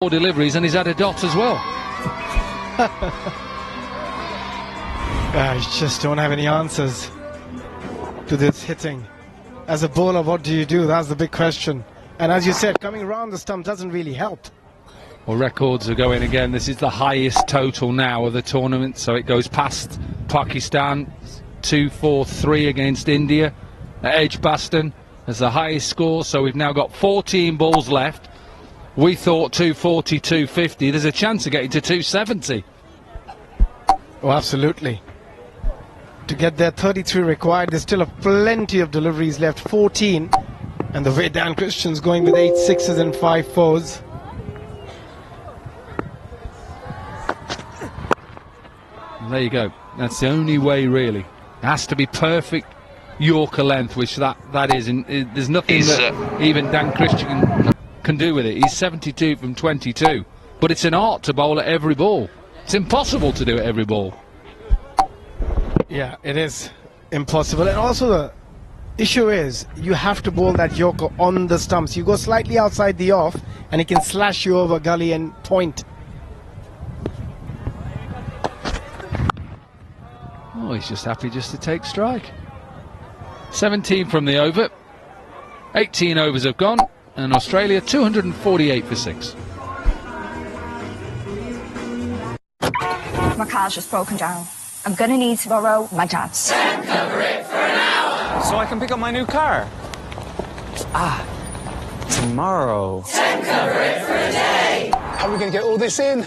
4 deliveries and he's had a dot as well. I just don't have any answers to this hitting. As a bowler, what do you do? That's the big question. And as you said, coming around the stump doesn't really help. Well, records are going again. This is the highest total now of the tournament, so it goes past Pakistan. 2-4-3 against India at Edgbaston as the highest score. So we've now got 14 balls left. We thought 240, 250. There's a chance of getting to 270. Oh, absolutely. To get there, 33 required. There's still plenty of deliveries left, 14. And the way Dan Christian's going with 8 sixes and 5 fours. There you go. That's the only way, really. It has to be perfect Yorker length, which that is. And there's nothing that even Dan Christian can do with it. He's 72 from 22. But it's an art to bowl at every ball. It's impossible to do at every ball. Yeah, it is impossible. And also the issue is you have to bowl that Yorker on the stumps. You go slightly outside the off and it can slash you over gully and point. Oh, he's just happy just to take strike. 17 from the over. 18 overs have gone. And Australia 248 for 6. My car's just broken down. I'm gonna need to borrow my dad's. Cover it for an hour. So I can pick up my new car. Tomorrow. Cover it for a day. How are we going to get all this in?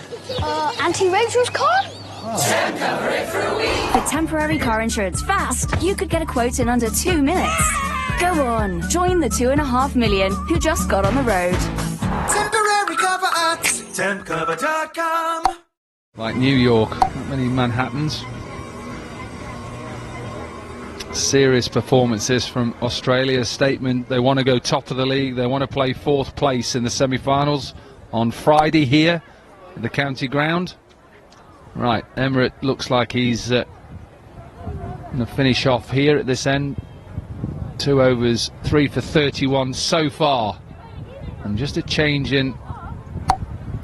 Auntie Rachel's car? Cover it for a week. With temporary car insurance fast, you could get a quote in under 2 minutes. Go on, join the 2.5 million who just got on the road. Temporary cover at tempcover.com. Like New York, not many Manhattans. Serious performances from Australia's statement. They want to go top of the league. They want to play 4th place in the semi-finals on Friday here at the county ground. Right, Emirates looks like he's going to finish off here at this end. 2 overs, 3 for 31 so far. And just a change in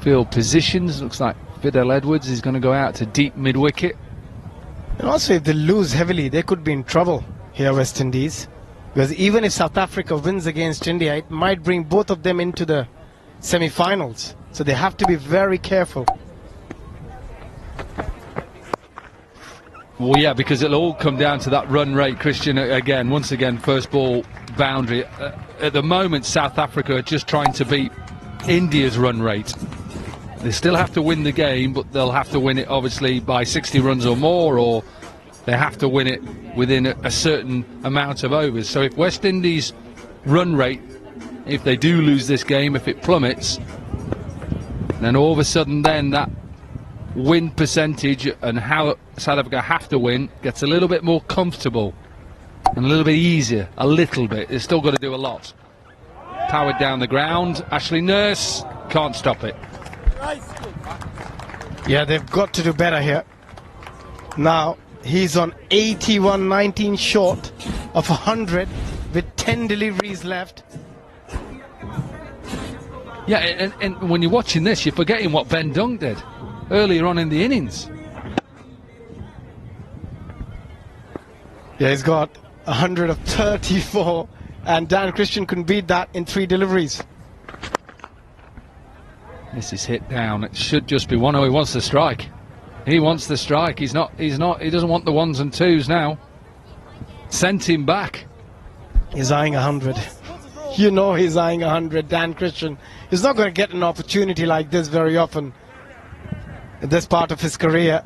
field positions. Looks like Fidel Edwards is going to go out to deep mid-wicket. And also if they lose heavily, they could be in trouble here, West Indies. Because even if South Africa wins against India, it might bring both of them into the semi-finals. So they have to be very careful. Well, yeah, because it'll all come down to that run rate, Christian. Again, once again, first ball boundary. At the moment, South Africa are just trying to beat India's run rate. They still have to win the game, but they'll have to win it, obviously, by 60 runs or more, or they have to win it within a certain amount of overs. So if West Indies' run rate, if they do lose this game, if it plummets, then all of a sudden then that win percentage and how South Africa have to win gets a little bit more comfortable and a little bit easier, a little bit. They've still got to do a lot. Powered down the ground, Ashley Nurse can't stop it. Yeah, they've got to do better here. Now he's on 81-19 short of 100 with 10 deliveries left. Yeah, and when you're watching this, you're forgetting what Ben Dunk did earlier on in the innings. Yeah, he's got 100 of 34, and Dan Christian couldn't beat that in 3 deliveries. This is hit down. It should just be one. Oh, he wants the strike. He wants the strike. He doesn't want the 1s and 2s now. Sent him back. He's eyeing 100. You know he's eyeing 100, Dan Christian. He's not going to get an opportunity like this very often in this part of his career.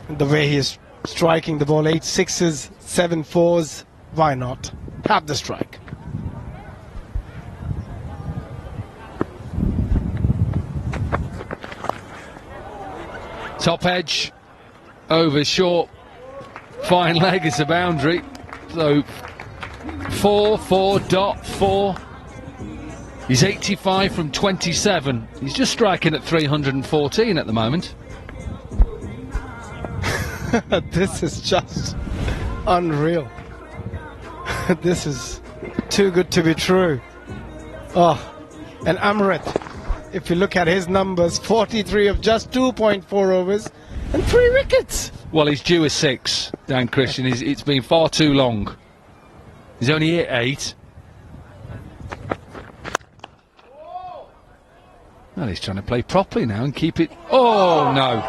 The way he is striking the ball, 8 sixes, 7 fours. Why not? Have the strike. Top edge, over short, fine leg is a boundary. So 4.4. He's 85 from 27. He's just striking at 314 at the moment. This is just unreal. This is too good to be true. Oh, and Amrit if you look at his numbers, 43 of just 2.4 overs and 3 wickets. Well, he's due a 6, Dan Christian. It's been far too long. He's only hit 8. Well, he's trying to play properly now and keep it... Oh, no.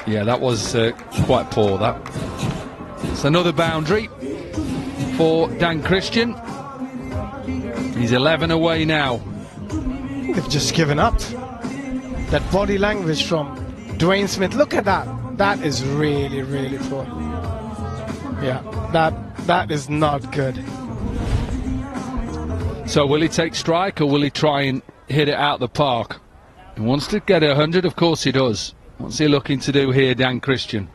Yeah, that was quite poor, that. It's another boundary for Dan Christian. He's 11 away now. They've just given up. That body language from Dwayne Smith, look at that. That is really, really poor. Yeah, that is not good. So will he take strike or will he try and hit it out the park? He wants to get 100, of course he does. What's he looking to do here, Dan Christian?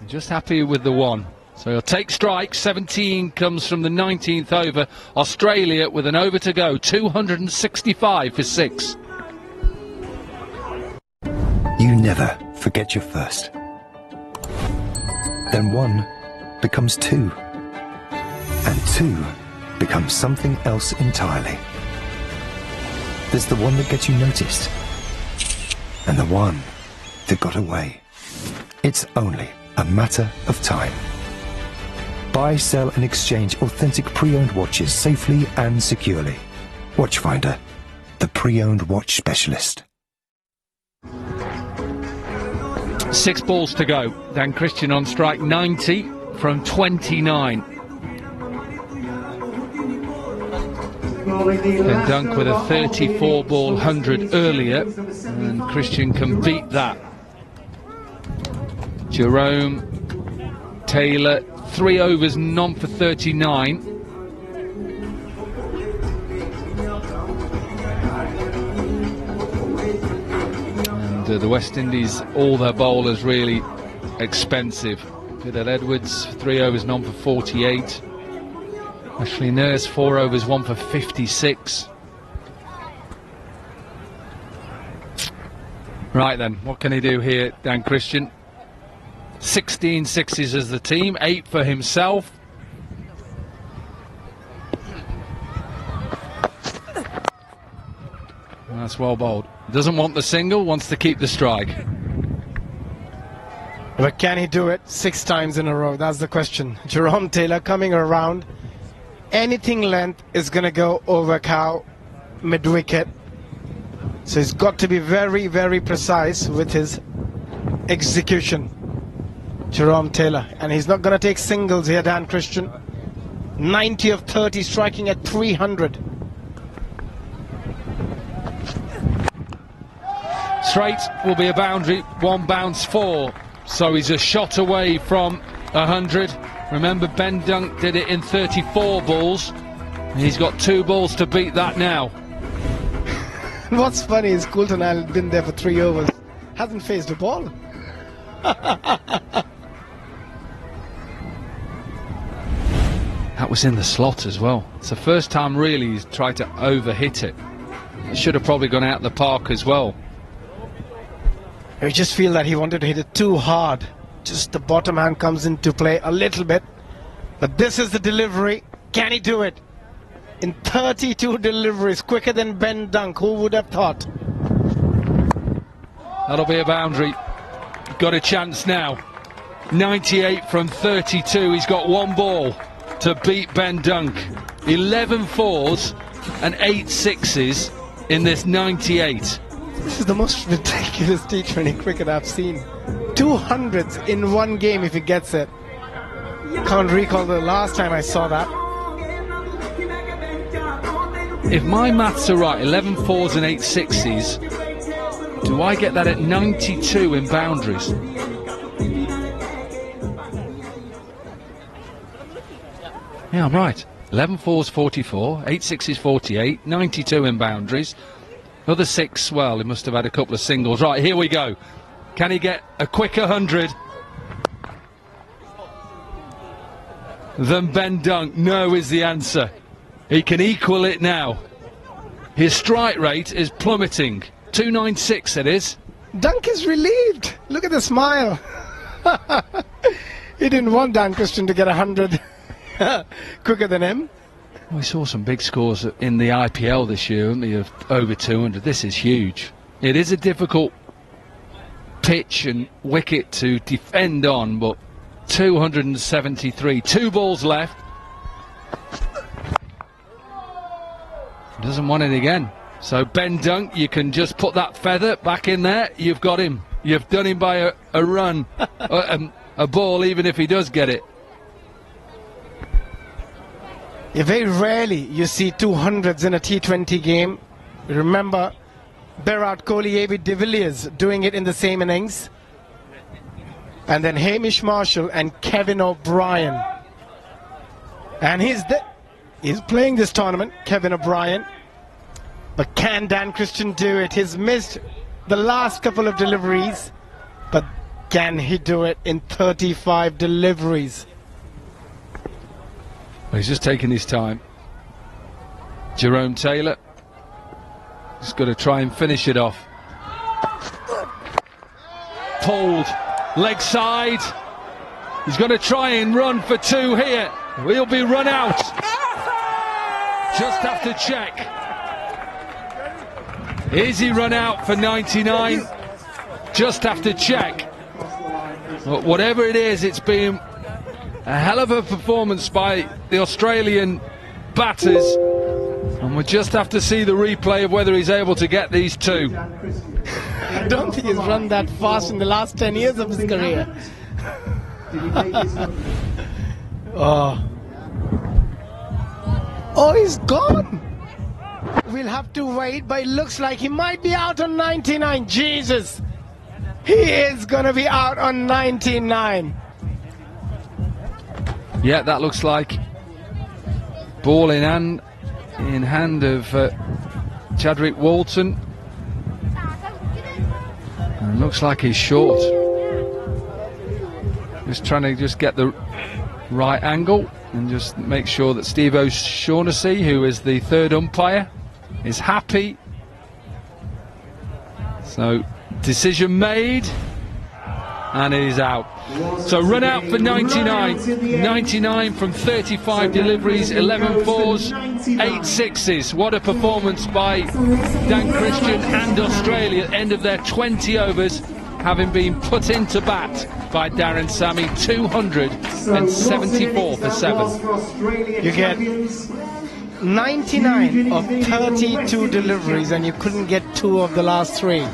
Just happy with the 1. So he'll take strike. 17 comes from the 19th over. Australia with an over to go. 265 for 6. You never forget your first. Then 1 becomes 2. And 2 becomes something else entirely. There's the one that gets you noticed. And the one that got away. It's only a matter of time. Buy, sell and exchange authentic pre-owned watches safely and securely. Watchfinder, the pre-owned watch specialist. 6 balls to go. Dan Christian on strike, 90 from 29. Ben Dunk with a 34-ball 100 earlier, and Christian can beat that. Jerome Taylor, 3 overs, none for 39. And the West Indies, all their bowlers really expensive. Fidel Edwards, 3 overs, none for 48. Ashley Nurse, 4 overs, 1 for 56. Right then, what can he do here, Dan Christian? 16 sixes as the team, 8 for himself. That's well bowled. Doesn't want the single, wants to keep the strike. But can he do it 6 times in a row? That's the question. Jerome Taylor coming around. Anything length is going to go over cow mid-wicket. So he's got to be very, very precise with his execution. Jerome Taylor. And he's not going to take singles here, Dan Christian. 90 of 30, striking at 300. Straight will be a boundary, 1 bounce 4. So he's a shot away from 100. Remember, Ben Dunk did it in 34 balls. He's got 2 balls to beat that now. What's funny is Coulton had been there for 3 overs. Hasn't faced a ball. That was in the slot as well. It's the first time really he's tried to overhit it. It should have probably gone out the park as well. I just feel that he wanted to hit it too hard. Just the bottom hand comes into play a little bit. But this is the delivery. Can he do it? In 32 deliveries, quicker than Ben Dunk. Who would have thought? That'll be a boundary. Got a chance now. 98 from 32. He's got 1 ball to beat Ben Dunk. 11 4s and 8 6s in this 98. This is the most ridiculous T20 cricket I've seen. 200s in 1 game if he gets it. Can't recall the last time I saw that. If my maths are right, 11 4s and 8 6s, do I get that at 92 in boundaries? Yeah, I'm right. 11 4s 44, 8 6s 48, 92 in boundaries. Other 6, well, he must have had a couple of singles. Right, here we go. Can he get a quicker 100 than Ben Dunk? No is the answer. He can equal it now. His strike rate is plummeting. 296 it is. Dunk is relieved. Look at the smile. He didn't want Dan Christian to get 100. quicker than him. We saw some big scores in the IPL this year, haven't we, of over 200. This is huge. It is a difficult pitch and wicket to defend on, but 273, 2 balls left. Doesn't want it again. So Ben Dunk, you can just put that feather back in there. You've got him. You've done him by a run, a ball, even if he does get it. Very rarely you see 200s in a T20 game. Remember Virat Kohli, A.B. de Villiers doing it in the same innings. And then Hamish Marshall and Kevin O'Brien. And he's playing this tournament, Kevin O'Brien. But can Dan Christian do it? He's missed the last couple of deliveries. But can he do it in 35 deliveries? Well, he's just taking his time. Jerome Taylor he's got to try and finish it off. Pulled, leg side. He's going to try and run for 2 here. He'll be run out. Just have to check. Is he run out for 99? Just have to check. But whatever it is, it's been a hell of a performance by the Australian batters, and we'll just have to see the replay of whether he's able to get these 2. I don't think he's run that fast in the last 10 years of his career. Oh, he's gone. We'll have to wait, but it looks like he might be out on 99. Jesus, he is going to be out on 99. Yeah, that looks like ball in hand of Chadwick Walton. And looks like he's short. Just trying to get the right angle and just make sure that Steve O'Shaughnessy, who is the 3rd umpire, is happy. So decision made, and it is out. So run out for 99. 99 from 35 deliveries, 11 fours, 8 sixes. What a performance by Dan Christian and Australia at the end of their 20 overs, having been put into bat by Darren Sammy. 274 for 7. You get 99 of 32 deliveries, and you couldn't get 2 of the last 3.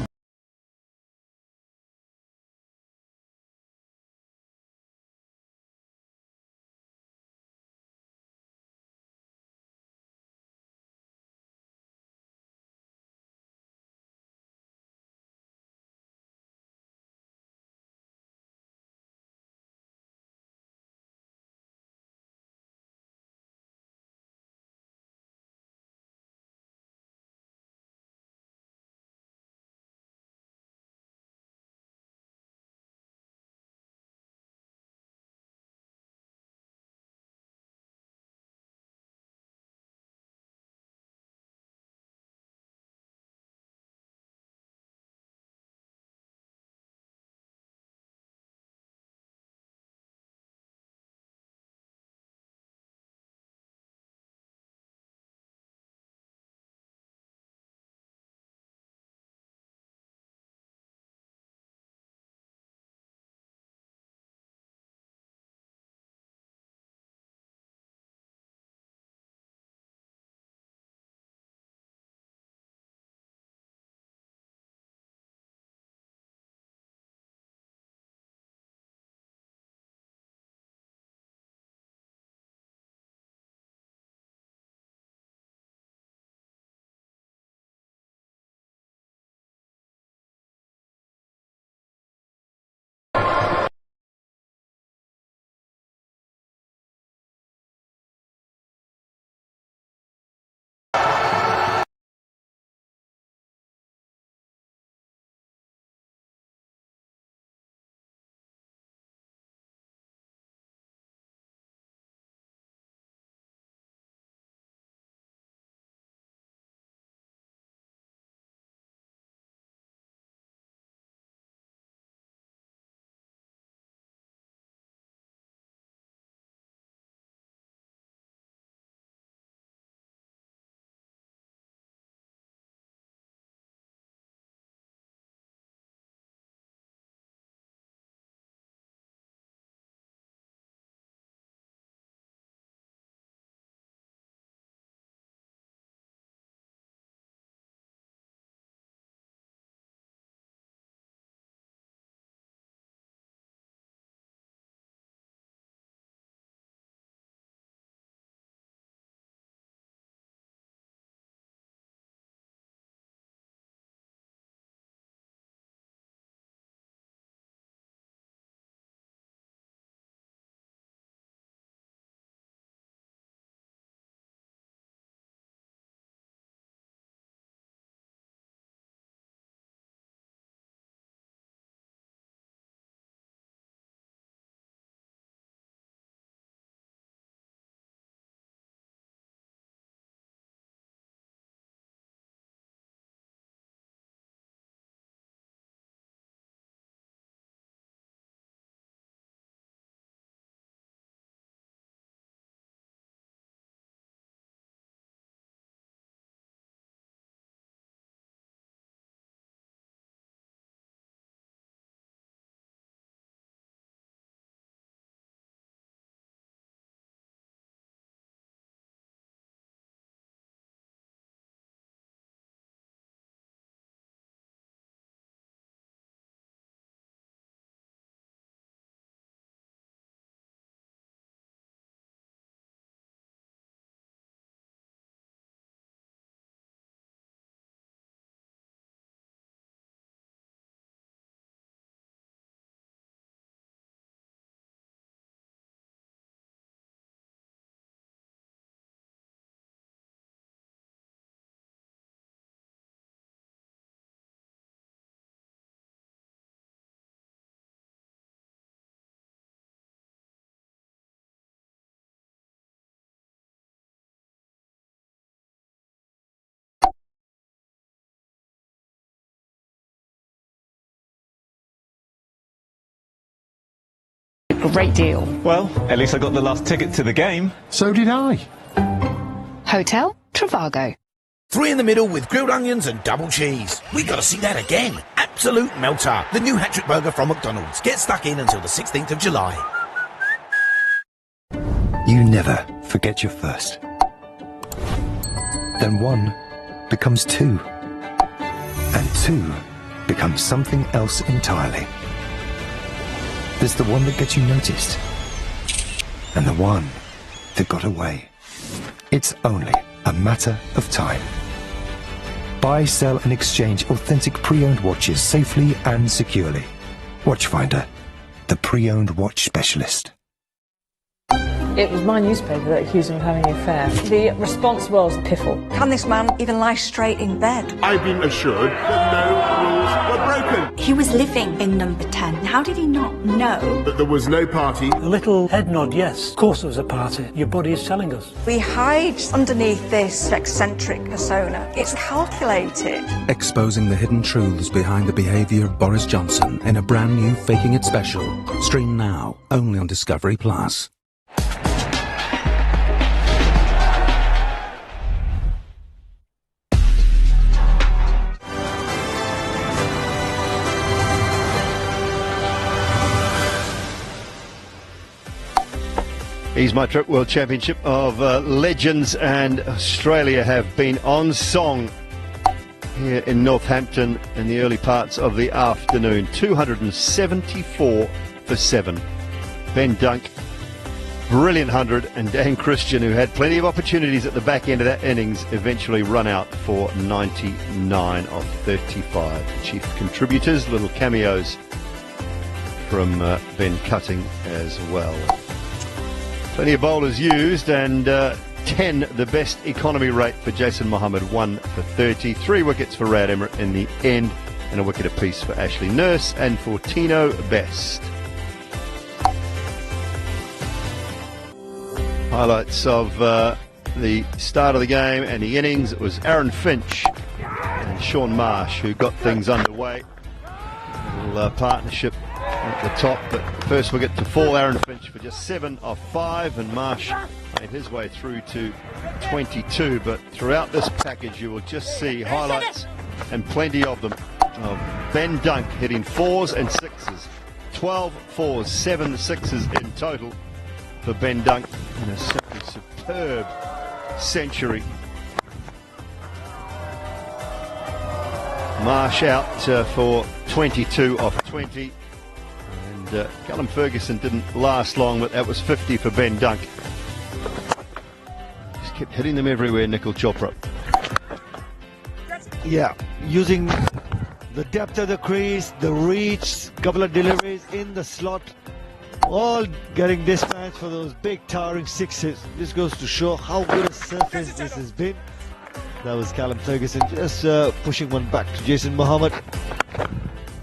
great deal. Well, at least I got the last ticket to the game. So did I. Hotel Trivago. 3 in the middle with grilled onions and double cheese. We gotta see that again. Absolute melter. The new hat-trick burger from McDonald's. Get stuck in until the 16th of July. You never forget your first. Then 1 becomes 2. And 2 becomes something else entirely. There's the one that gets you noticed. And the one that got away. It's only a matter of time. Buy, sell and exchange authentic pre-owned watches safely and securely. Watchfinder, the pre-owned watch specialist. It was my newspaper that accused him of having an affair. The response was piffle. Can this man even lie straight in bed? I've been assured that no rules were broken. He was living in number 10. How did he not know? That there was no party. A little head nod, yes. Of course there was a party. Your body is telling us. We hide underneath this eccentric persona. It's calculated. Exposing the hidden truths behind the behaviour of Boris Johnson in a brand new Faking It special. Stream now, only on Discovery Plus. He's My Trip World Championship of Legends, and Australia have been on song here in Northampton in the early parts of the afternoon. 274 for 7. Ben Dunk, brilliant 100, and Dan Christian, who had plenty of opportunities at the back end of that innings, eventually run out for 99 of 35. Chief contributors, little cameos from Ben Cutting as well. Plenty of bowlers used, and 10 the best economy rate for Jason Mohammed, 1 for 30. 3 wickets for Rad Emmerich in the end, and a wicket apiece for Ashley Nurse and for Tino Best. Highlights of the start of the game and the innings. It was Aaron Finch and Sean Marsh who got things underway. A little partnership at the top, but first wicket to fall. Aaron Finch for just 7 of 5, and Marsh made his way through to 22. But throughout this package you will just see highlights, and plenty of them, of Ben Dunk hitting 4s and 6s. 12 4s, 7 6s in total for Ben Dunk in a simply superb century. Marsh out for 22 of 20. Callum Ferguson didn't last long, but that was 50 for Ben Dunk. Just kept hitting them everywhere, Nikhil Chopra. Yeah, using the depth of the crease, the reach, couple of deliveries in the slot, all getting dispatched for those big towering 6s. This goes to show how good a surface this has been. That was Callum Ferguson just pushing one back to Jason Mohammed.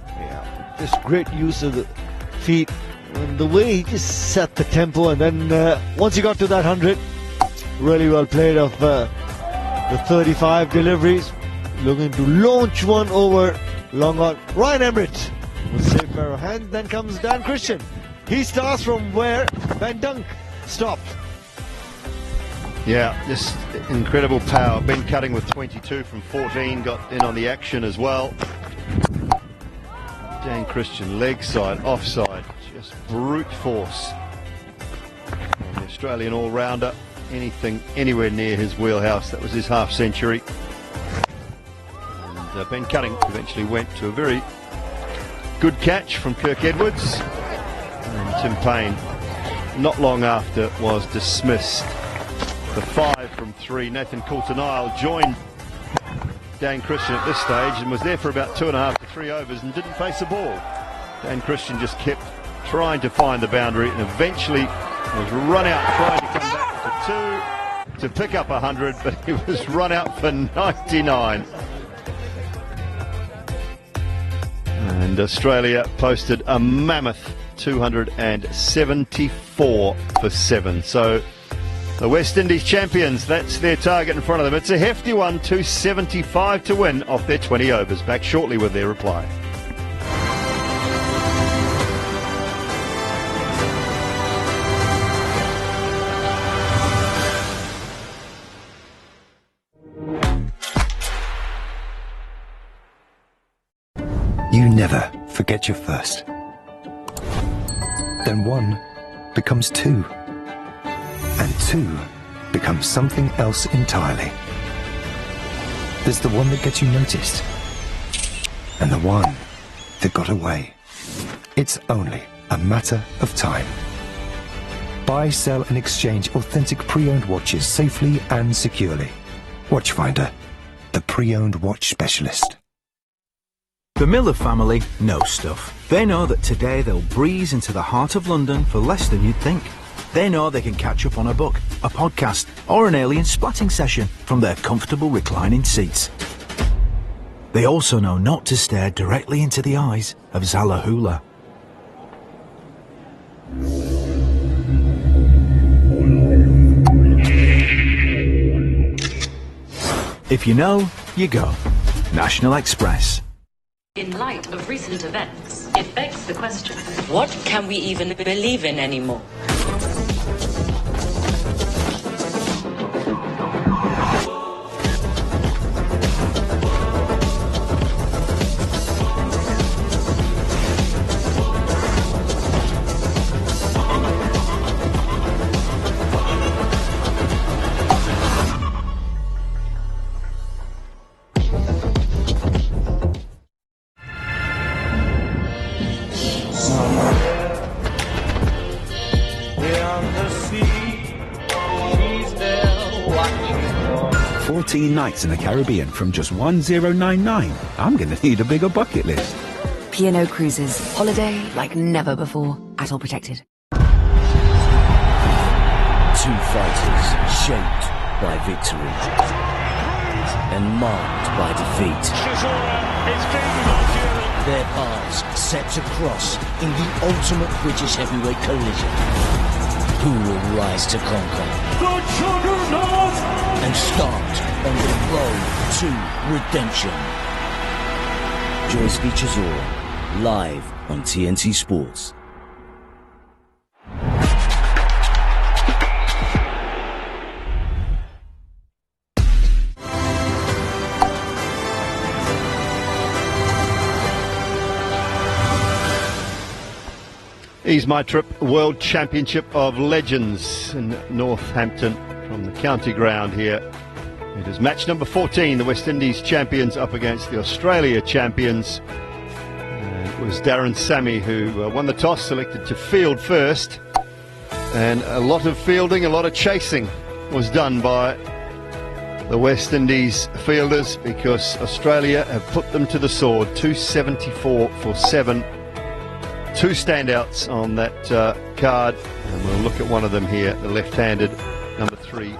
Yeah, just great use of the feet and the way he just set the tempo, and then once he got to that 100, really well played of the 35 deliveries, looking to launch one over long on. Ryan Emmerich will save pair of hands. Then comes Dan Christian. He starts from where Ben Dunk stopped. Yeah, just incredible power. Ben Cutting with 22 from 14 got in on the action as well. Dan Christian, leg side, offside, just brute force. And the Australian all-rounder, anything anywhere near his wheelhouse. That was his half century. And Ben Cutting eventually went to a very good catch from Kirk Edwards. And Tim Payne, not long after, was dismissed. The 5 from 3. Nathan Coulter-Nile joined Dan Christian at this stage and was there for about 2.5 to 3 overs and didn't face the ball. Dan Christian just kept trying to find the boundary and eventually was run out trying to come back for 2 to pick up 100, but he was run out for 99. And Australia posted a mammoth 274 for 7. So the West Indies champions, that's their target in front of them. It's a hefty one, 275 to win off their 20 overs. Back shortly with their reply. You never forget your first. Then one becomes two. And two becomes something else entirely. There's the one that gets you noticed. And the one that got away. It's only a matter of time. Buy, sell and exchange authentic pre-owned watches safely and securely. Watchfinder, the pre-owned watch specialist. The Miller family know stuff. They know that today they'll breeze into the heart of London for less than you'd think. They know they can catch up on a book, a podcast, or an alien splatting session from their comfortable reclining seats. They also know not to stare directly into the eyes of Zalahula. If you know, you go. National Express. In light of recent events, it begs the question, what can we even believe in anymore? Nights in the Caribbean from just $1099. I'm going to need a bigger bucket list. P&O Cruises. Holiday like never before. ATOL protected. Two fighters shaped by victory and marked by defeat. Their paths set to cross in the ultimate British heavyweight collision. Who will rise to conquer? The Juggernaut! And start on the road to redemption. Joyce v Chisora, live on TNT Sports. Ease My Trip World Championship of Legends in Northampton from the county ground here. It is match number 14, the West Indies champions up against the Australia champions. It was Darren Sammy who won the toss, selected to field first. And a lot of fielding, a lot of chasing was done by the West Indies fielders because Australia have put them to the sword. 274 for 7. Two standouts on that card, and we'll look at one of them here, the left-handed number 3.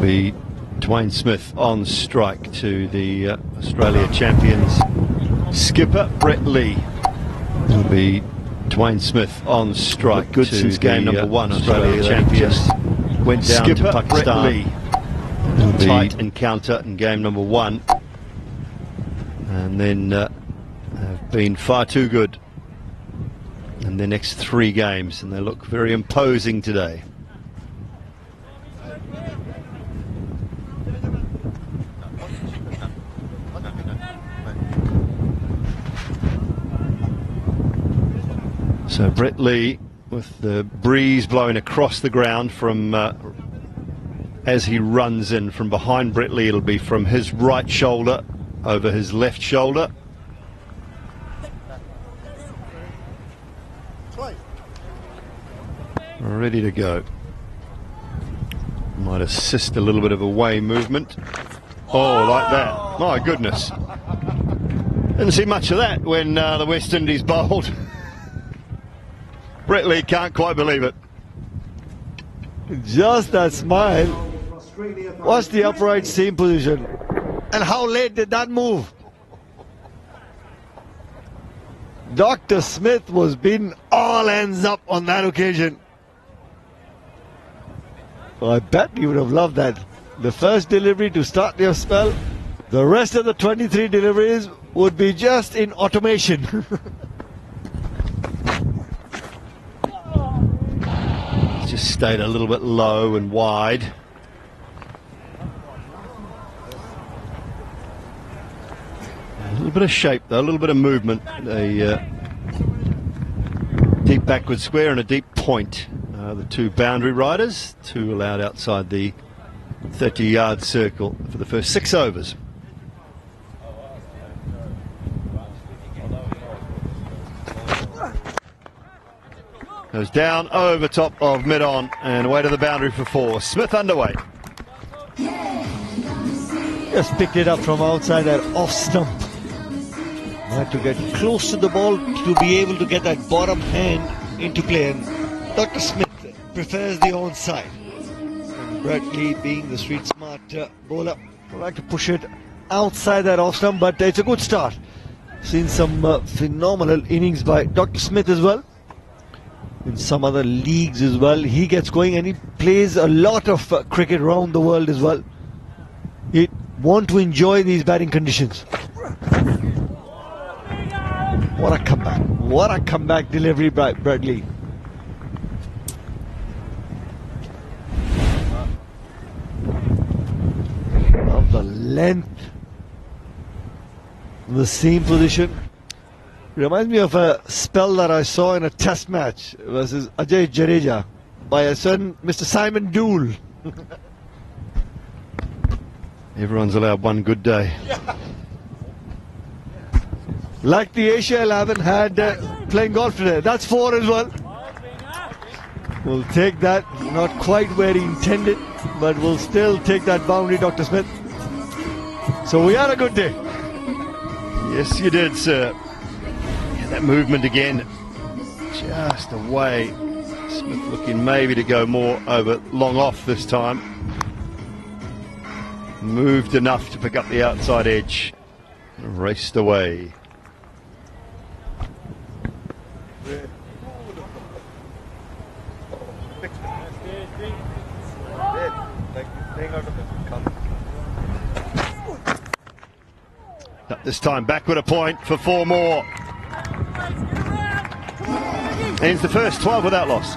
be Dwayne Smith on strike to the Australia champions skipper Brett Lee. It'll be Dwayne Smith on strike good to since game the number 1. Australia champions. Went down skipper to Pakistan. Brett Lee. Tight encounter in game number 1, and then have been far too good in their next 3 games, and they look very imposing today. So Brett Lee, with the breeze blowing across the ground from as he runs in from behind Brett Lee, it'll be from his right shoulder over his left shoulder. Ready to go. Might assist a little bit of away movement. Oh, like that. My goodness. Didn't see much of that when the West Indies bowled. Brett Lee can't quite believe it. Just that smile. What's the upright seam position? And how late did that move? Dr. Smith was beaten all ends up on that occasion. Well, I bet you would have loved that. The first delivery to start your spell, the rest of the 23 deliveries would be just in automation. Just stayed a little bit low and wide. A little bit of shape though, a little bit of movement. A deep backward square and a deep point. The 2 boundary riders, 2 allowed outside the 30-yard circle for the first 6 overs. Goes down over top of mid-on and away to the boundary for 4. Smith underway. Just picked it up from outside that off stump. Had to get close to the ball to be able to get that bottom hand into play. And Dr. Smith prefers the onside. And Brett Lee, being the street smart bowler, would like to push it outside that off stump, but it's a good start. Seen some phenomenal innings by Dr. Smith as well. In some other leagues as well. He gets going and he plays a lot of cricket around the world as well. He want to enjoy these batting conditions. What a comeback. What a comeback delivery by Brett Lee. Of the length. The same position. Reminds me of a spell that I saw in a test match versus Ajay Jadeja by a certain Mr. Simon Dool. Everyone's allowed one good day. Like the Asia 11 had playing golf today. That's 4 as well. We'll take that. Not quite where he intended, but we'll still take that boundary, Dr. Smith. So we had a good day. Yes, you did, sir. That movement again, just away. Smith looking maybe to go more over long off this time. Moved enough to pick up the outside edge. Raced away. Not this time, backward a point for 4 more. Ends the first 12 without loss.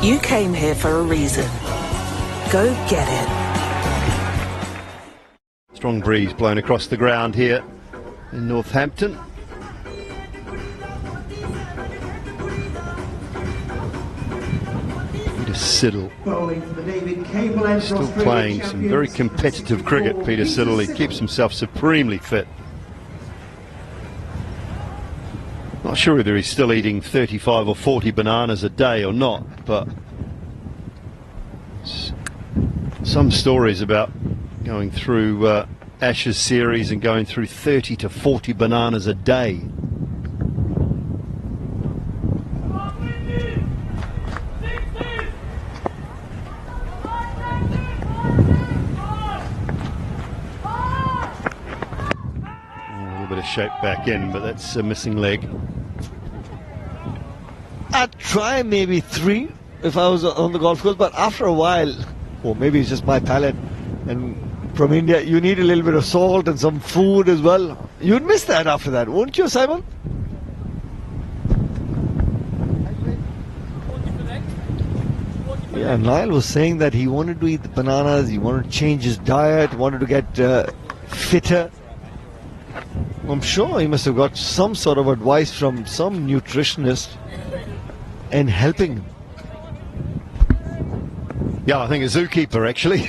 You came here for a reason. Go get it. Strong breeze blowing across the ground here in Northampton. Siddle. Bowling for the David Cable and Still Australia playing some champions. very competitive cricket, Peter Siddle. He keeps himself supremely fit. Not sure whether he's still eating 35 or 40 bananas a day or not, but some stories about going through Ashes series and going through 30 to 40 bananas a day. Shape back in, but that's a missing leg. I'd try maybe 3 if I was on the golf course, but after a while, or maybe it's just my palate, and from India you need a little bit of salt and some food as well. You'd miss that after that, wouldn't you, Simon? Yeah, Niall was saying that he wanted to eat the bananas, he wanted to change his diet, wanted to get fitter. I'm sure he must have got some sort of advice from some nutritionist and helping him. Yeah, I think a zookeeper actually.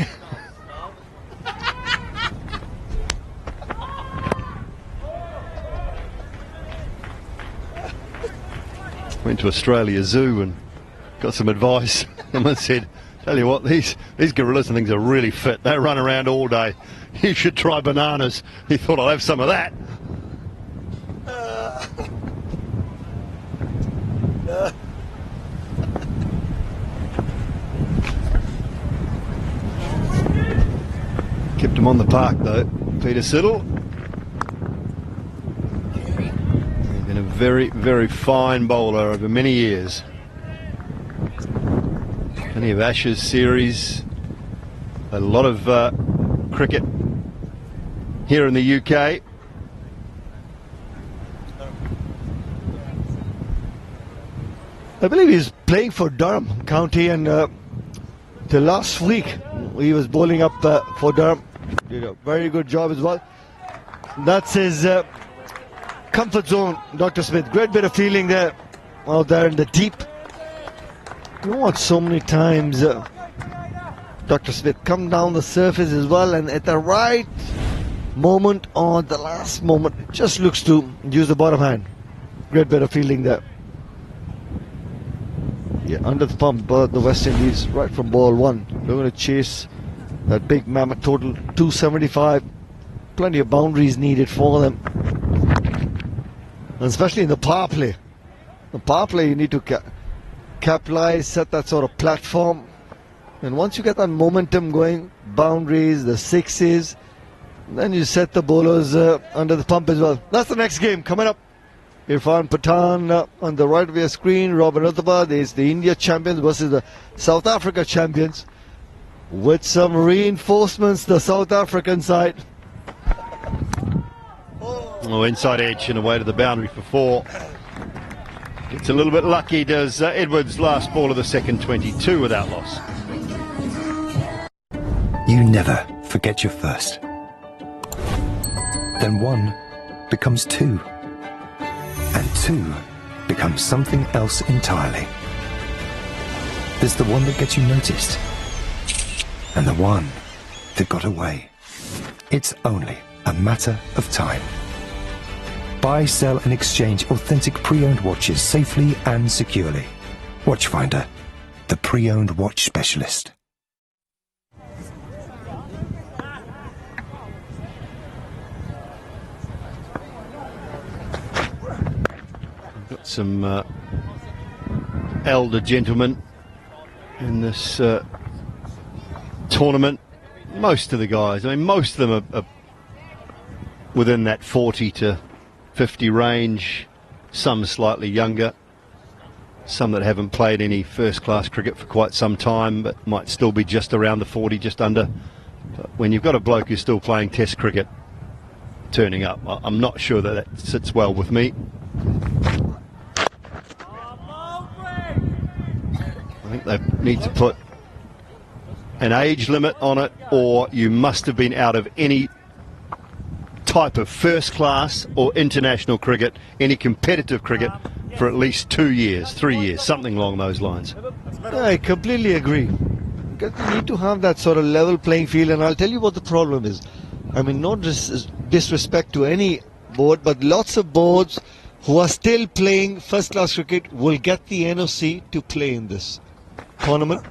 Went to Australia Zoo and got some advice. Someone said, tell you what, these gorillas and things are really fit. They run around all day. You should try bananas. He thought, I'll have some of that. Kept him on the park though, Peter Siddle. He's been a very, very fine bowler over many years. Plenty of Ashes series, a lot of cricket here in the UK. I believe he's playing for Durham County, and the last week he was bowling up for Durham. Did a very good job as well. That's his comfort zone, Dr. Smith. Great bit of feeling there, out there in the deep. You know what, so many times Dr. Smith come down the surface as well, and at the right moment or the last moment just looks to use the bottom hand. Great bit of fielding there. Yeah, under the pump, the West Indies right from ball 1. They're going to chase that big mammoth total 275. Plenty of boundaries needed for them, and especially in the power play. The power play, you need to capitalize, set that sort of platform, and once you get that momentum going, boundaries, the sixes, then you set the bowlers under the pump as well. That's the next game coming up. Irfan Pathan on the right of your screen. Robin Uthappa is the India champions versus the South Africa champions, with some reinforcements, the South African side. Oh, inside edge and away to the boundary for 4. Gets a little bit lucky, does Edwards. Last ball of the second 22 without loss. You never forget your first. Then 1 becomes 2. And 2 becomes something else entirely. There's the one that gets you noticed, and the one that got away. It's only a matter of time. Buy, sell and exchange authentic pre-owned watches safely and securely. Watchfinder, the pre-owned watch specialist. Got some elder gentlemen in this tournament. Most of the guys, I mean, most of them are within that 40 to 50 range. Some slightly younger. Some that haven't played any first-class cricket for quite some time, but might still be just around the 40, just under. But when you've got a bloke who's still playing Test cricket turning up, I'm not sure that sits well with me. I think they need to put an age limit on it, or you must have been out of any type of first class or international cricket, any competitive cricket, for at least 2 years, 3 years, something along those lines. I completely agree. Because you need to have that sort of level playing field, and I'll tell you what the problem is. I mean, no disrespect to any board, but lots of boards who are still playing first-class cricket will get the NOC to play in this tournament.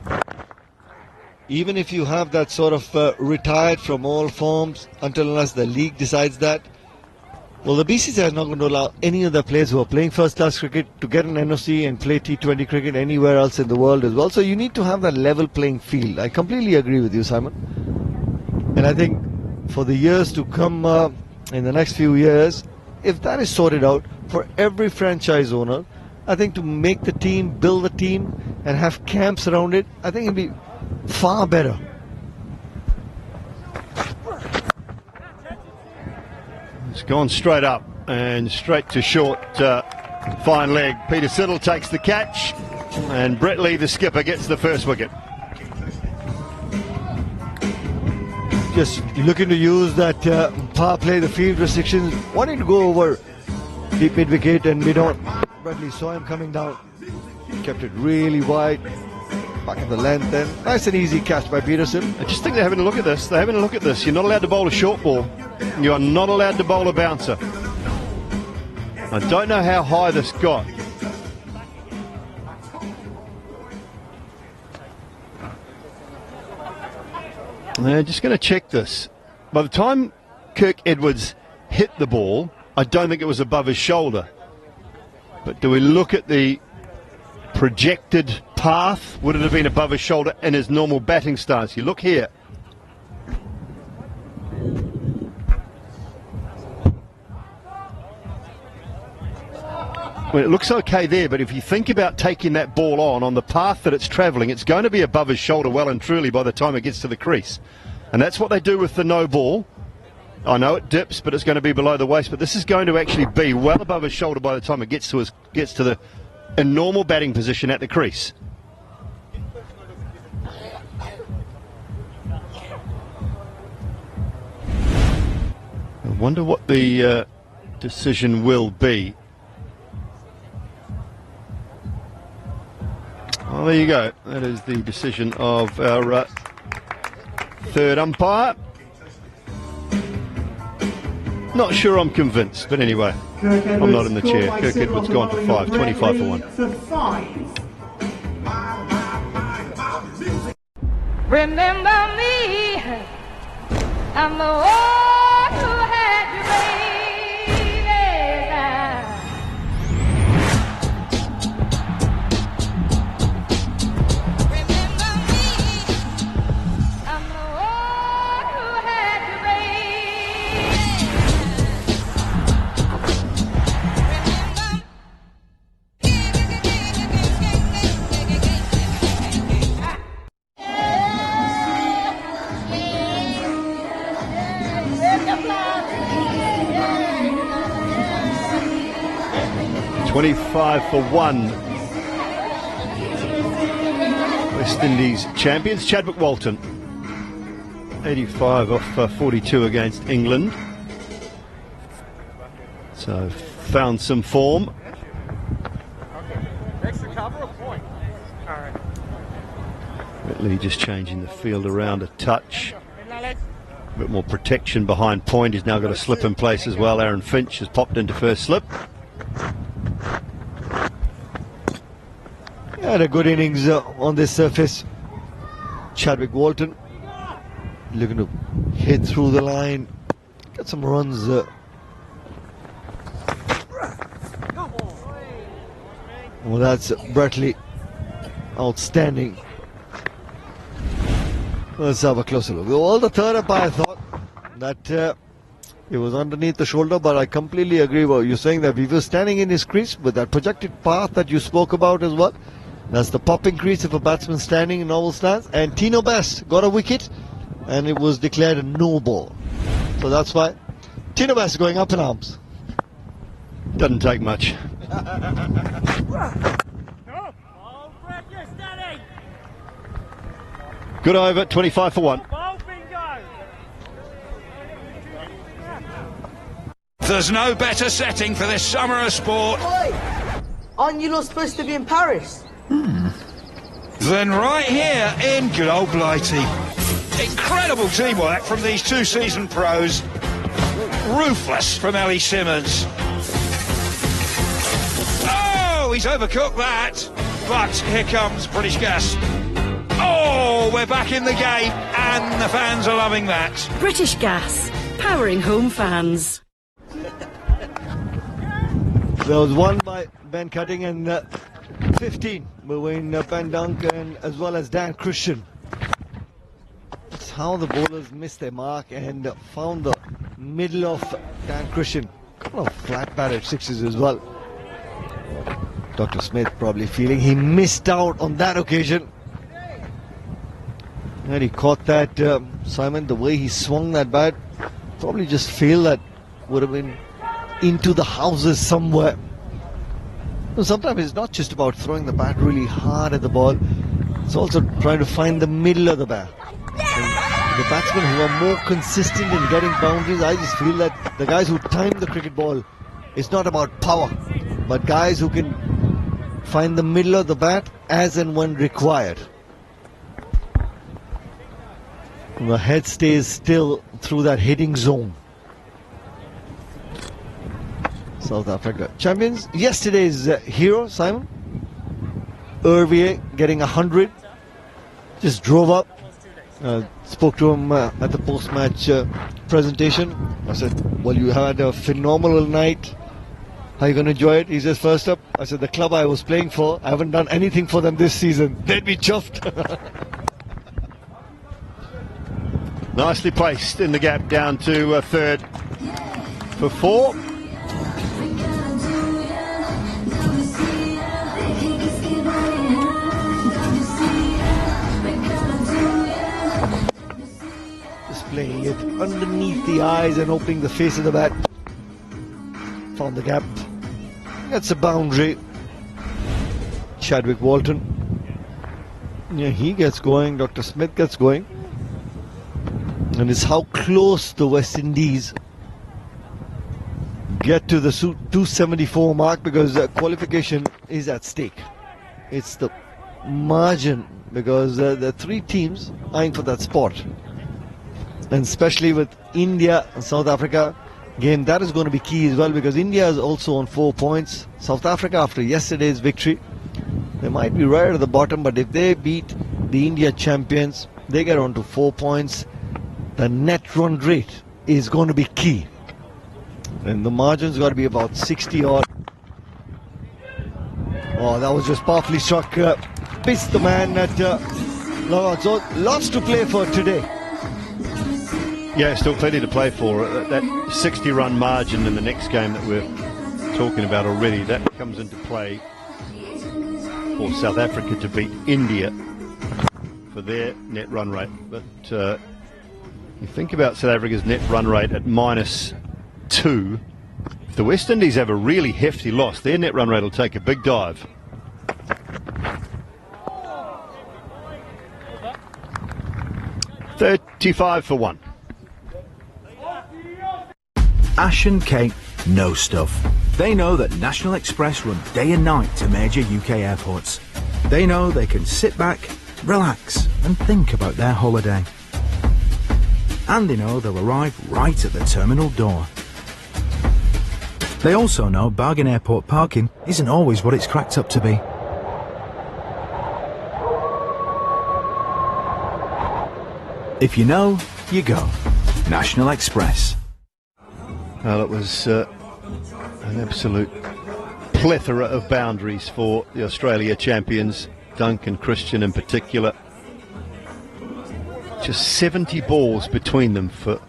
Even if you have that sort of retired from all forms until unless the league decides that, well, the BCCI is not going to allow any of the players who are playing first-class cricket to get an NOC and play T20 cricket anywhere else in the world as well. So you need to have that level playing field. I completely agree with you, Simon. And I think for the years to come, in the next few years, if that is sorted out for every franchise owner, I think to make the team, build the team, and have camps around it, I think it'll be far better. It's gone straight up and straight to short, fine leg. Peter Siddle takes the catch, and Brett Lee, the skipper, gets the first wicket. Just looking to use that power play, the field restrictions, wanting to go over deep mid-wicket and mid-on. Bradley saw him coming down, kept it really wide, back at the length, and nice and easy catch by Peterson. I just think they're having a look at this. They're having a look at this. You're not allowed to bowl a short ball. You are not allowed to bowl a bouncer. I don't know how high this got. They're just going to check this. By the time Kirk Edwards hit the ball, I don't think it was above his shoulder. But do we look at the projected path? Would it have been above his shoulder in his normal batting stance? You look here. Well, it looks okay there, but if you think about taking that ball on the path that it's travelling, it's going to be above his shoulder well and truly by the time it gets to the crease. And that's what they do with the no ball. I know it dips, but it's going to be below the waist, but this is going to actually be well above his shoulder by the time it gets to the in normal batting position at the crease. I wonder what the decision will be. Well, there you go. That is the decision of our third umpire. Not sure I'm convinced, but anyway, I'm not in the chair. Kirk Edwards gone for 5, 25 for 1. Remember me, I'm the one who had you, baby. $25 for 1. West Indies champions. Chadwick Walton, 85 off 42 against England. So found some form. Extra cover or point? All right. Whitley just changing the field around a touch. A bit more protection behind point. He's now got a slip in place as well. Aaron Finch has popped into first slip. Had a good innings on this surface. Chadwick Walton looking to hit through the line, get some runs. Well, that's Brett Lee. Outstanding. Let's have a closer look. Well, the third umpire thought that it was underneath the shoulder, but I completely agree with you saying that we were standing in his crease with that projected path that you spoke about as well. That's the popping crease of a batsman standing in normal stance. And Tino Best got a wicket, and it was declared a no ball. So that's why Tino Best going up in arms. Doesn't take much. Good over, 25 for 1. There's no better setting for this summer of sport. Aren't you lot supposed to be in Paris? Then right here in good old Blighty. Incredible teamwork from these two seasoned pros. Ruthless from Ellie Simmons. Oh, he's overcooked that. But here comes British Gas. Oh, we're back in the game and the fans are loving that. British Gas, powering home fans. There was one by Ben Cutting and 15 between Ben Duncan as well as Dan Christian. That's how the bowlers missed their mark and found the middle of Dan Christian. Couple of flat batted sixes as well. Dr. Smith probably feeling he missed out on that occasion. And he caught that, Simon, the way he swung that bat, probably just feel that would have been into the houses somewhere. Sometimes it's not just about throwing the bat really hard at the ball, it's also trying to find the middle of the bat. And the batsmen who are more consistent in getting boundaries, I just feel that the guys who time the cricket ball, it's not about power, but guys who can find the middle of the bat as and when required. And the head stays still through that hitting zone. South Africa champions. Yesterday's hero, Simon Hervier, getting 100. Just drove up. Spoke to him at the post-match presentation. I said, well, you had a phenomenal night. How are you going to enjoy it? He says, first up, I said, the club I was playing for, I haven't done anything for them this season. They'd be chuffed. Nicely placed in the gap down to third for 4. Playing it underneath the eyes and opening the face of the bat. Found the gap. That's a boundary. Chadwick Walton. Yeah, he gets going. Dr. Smith gets going. And it's how close the West Indies get to the 274 mark, because qualification is at stake. It's the margin, because there are 3 teams eyeing for that spot. And especially with India and South Africa game, that is going to be key as well, because India is also on 4 points. South Africa, after yesterday's victory, they might be right at the bottom, but if they beat the India champions, they get on to 4 points. The net run rate is going to be key, and the margin's got to be about 60 odd. Oh, that was just powerfully struck. Pissed the man at so lots to play for today. Yeah, still plenty to play for. That 60-run margin in the next game that we're talking about already, that comes into play for South Africa to beat India for their net run rate. But you think about South Africa's net run rate at -2. If the West Indies have a really hefty loss, their net run rate will take a big dive. $35 for 1. Ash and Kate know stuff. They know that National Express run day and night to major UK airports. They know they can sit back, relax and think about their holiday. And they know they'll arrive right at the terminal door. They also know bargain airport parking isn't always what it's cracked up to be. If you know, you go. National Express. Well, it was an absolute plethora of boundaries for the Australia champions, Duncan Christian in particular. Just 70 balls between them for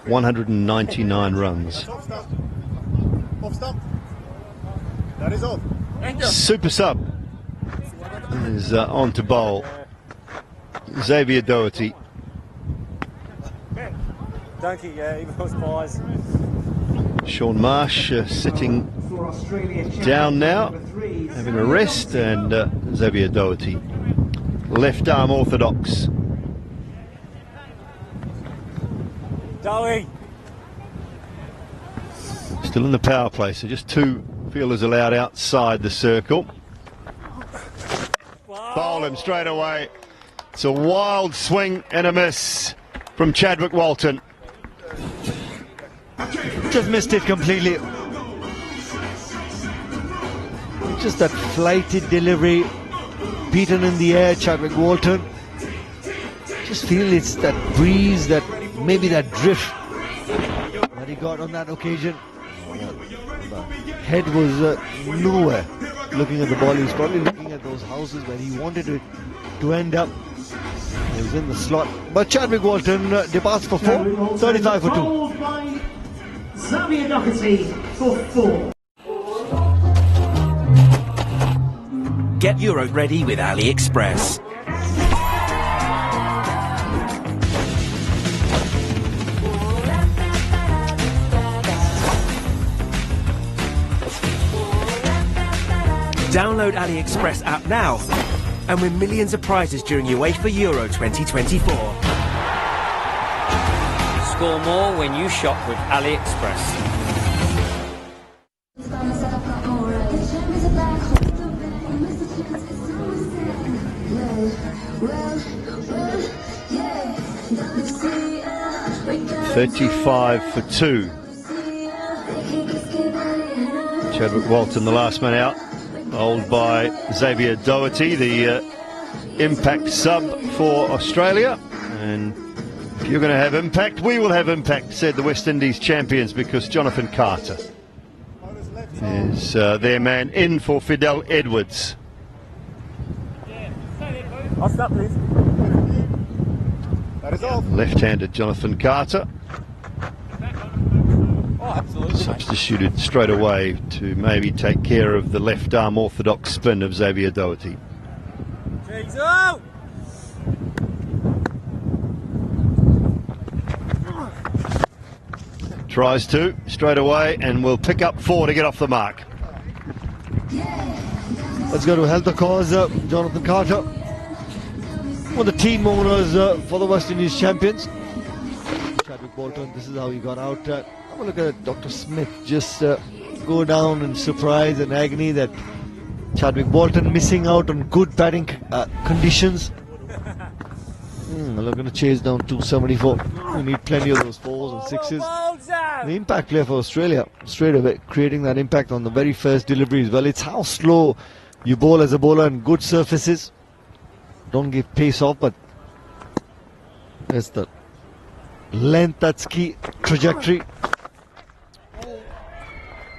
199 runs. That is off. Super sub is on to bowl. Xavier Doherty. Donkey, yeah, even post pies. Sean Marsh sitting down now, having a rest, and Xavier Doherty, left arm orthodox. Dowie. Still in the power play, so just 2 Field is allowed outside the circle. Bowl him straight away. It's a wild swing and a miss from Chadwick Walton. Just missed it completely. Just that flighty delivery, beaten in the air, Chadwick Walton. Just feel it's that breeze, that maybe that drift that he got on that occasion. The head was nowhere looking at the ball. He was probably looking at those houses where he wanted it to end up. He was in the slot. But Chadwick Walton departs for 4, 35 for 2. Xavier Doherty for 4. Get Euro ready with AliExpress. Download AliExpress app now and win millions of prizes during UEFA Euro 2024. Score more when you shop with AliExpress. $35 for 2. Chadwick Walton, the last man out, bowled by Xavier Doherty, the impact sub for Australia. And if you're going to have impact, we will have impact, said the West Indies champions, because Jonathan Carter is their man in for Fidel Edwards. I'll stop, please. That is all. Left-handed Jonathan Carter. Oh, absolutely. Substituted straight away to maybe take care of the left arm orthodox spin of Xavier Doherty. Tries to straight away and will pick up 4 to get off the mark. Let's go to help the cause, Jonathan Carter. One of the team owners for the West Indies champions. Chadwick Walton, this is how he got out. Have a look at Dr. Smith just go down in surprise and agony that Chadwick Walton missing out on good batting conditions. They're going to chase down 274. We need plenty of those 4s and 6s. The impact player for Australia, straight away creating that impact on the very first deliveries. Well, it's how slow you bowl as a bowler on good surfaces. Don't give pace off, but there's the length, that's key. Trajectory.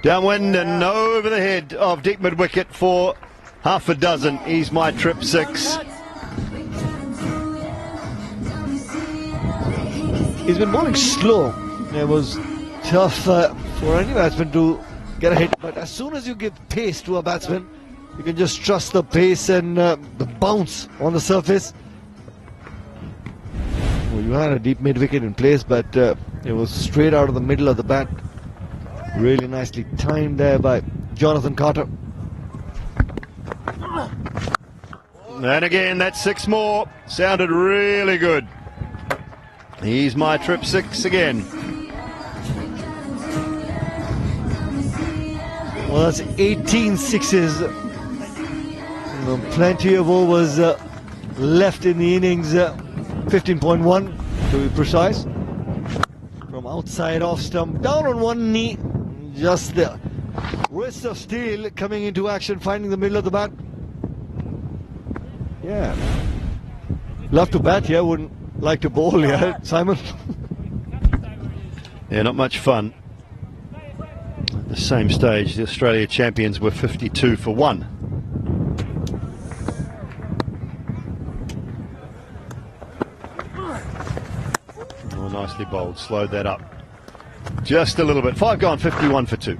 Downwind and over the head of deep mid-wicket for half a dozen. He's my trip 6. He's been bowling slow. It was tough for any batsman to get a hit, but as soon as you give pace to a batsman, you can just trust the pace and the bounce on the surface. Well, you had a deep mid-wicket in place, but it was straight out of the middle of the bat. Really nicely timed there by Jonathan Carter. And again, that's 6 more. Sounded really good. He's my trip 6 again. Well, that's 18 sixes. Plenty of overs left in the innings. 15.1 to be precise. From outside off stump, down on one knee. Just the wrist of steel coming into action, finding the middle of the bat. Yeah. Love to bat here, wouldn't like to bowl, yeah, Simon? Yeah, not much fun. At the same stage, the Australia champions were 52 for 1. Oh, nicely bowled, slowed that up just a little bit. 5 gone, 51 for 2.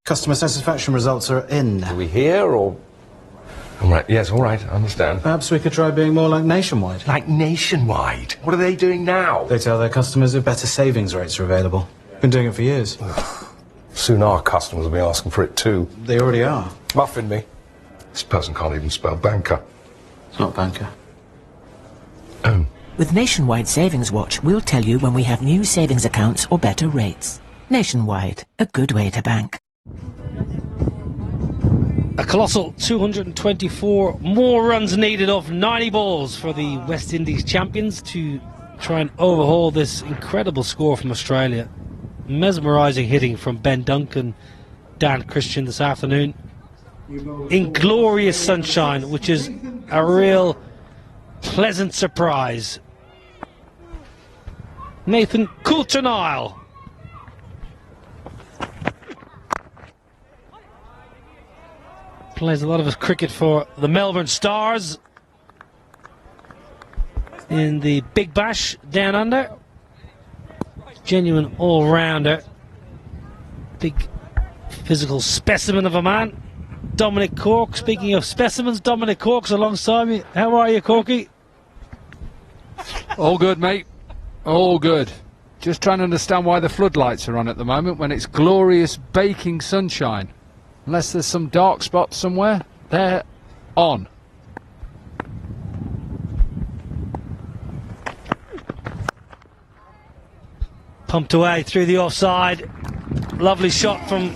Customer satisfaction results are in. Are we here or? All right, yes, all right, I understand. Perhaps we could try being more like Nationwide. Like Nationwide? What are they doing now? They tell their customers that better savings rates are available. Been doing it for years. Soon our customers will be asking for it too. They already are. Muffin me. This person can't even spell banker. It's not banker. Oh. With Nationwide Savings Watch, we'll tell you when we have new savings accounts or better rates. Nationwide, a good way to bank. A colossal 224 more runs needed off 90 balls for the West Indies champions to try and overhaul this incredible score from Australia. Mesmerising hitting from Ben Duncan, Dan Christian this afternoon. In glorious sunshine, which is a real pleasant surprise. Nathan Coulter-Nile. Plays a lot of his cricket for the Melbourne Stars in the Big Bash down under. Genuine all-rounder. Big physical specimen of a man. Dominic Cork. Speaking of specimens, Dominic Cork's alongside me. How are you, Corky? All good, mate. All good. Just trying to understand why the floodlights are on at the moment when it's glorious baking sunshine. Unless there's some dark spot somewhere, they're on. Pumped away through the offside. Lovely shot from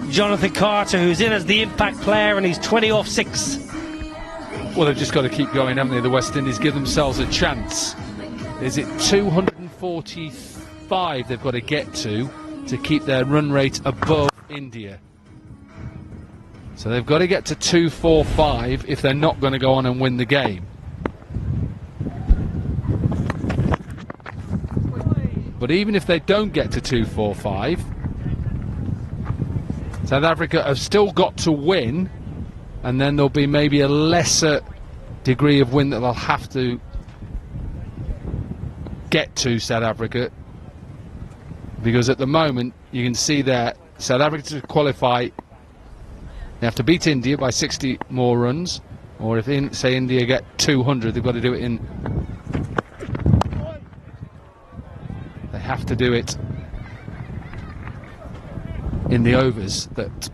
Jonathan Carter, who's in as the impact player, and he's 20 off 6. Well, they've just got to keep going, haven't they? The West Indies give themselves a chance. Is it 245 they've got to get to keep their run rate above India? So they've got to get to 245 if they're not going to go on and win the game. But even if they don't get to 245, South Africa have still got to win, and then there'll be maybe a lesser degree of win that they'll have to get to, South Africa, because at the moment you can see that South Africa to qualify, they have to beat India by 60 more runs, or if say India get 200, they've got to do it in, they have to do it in the overs that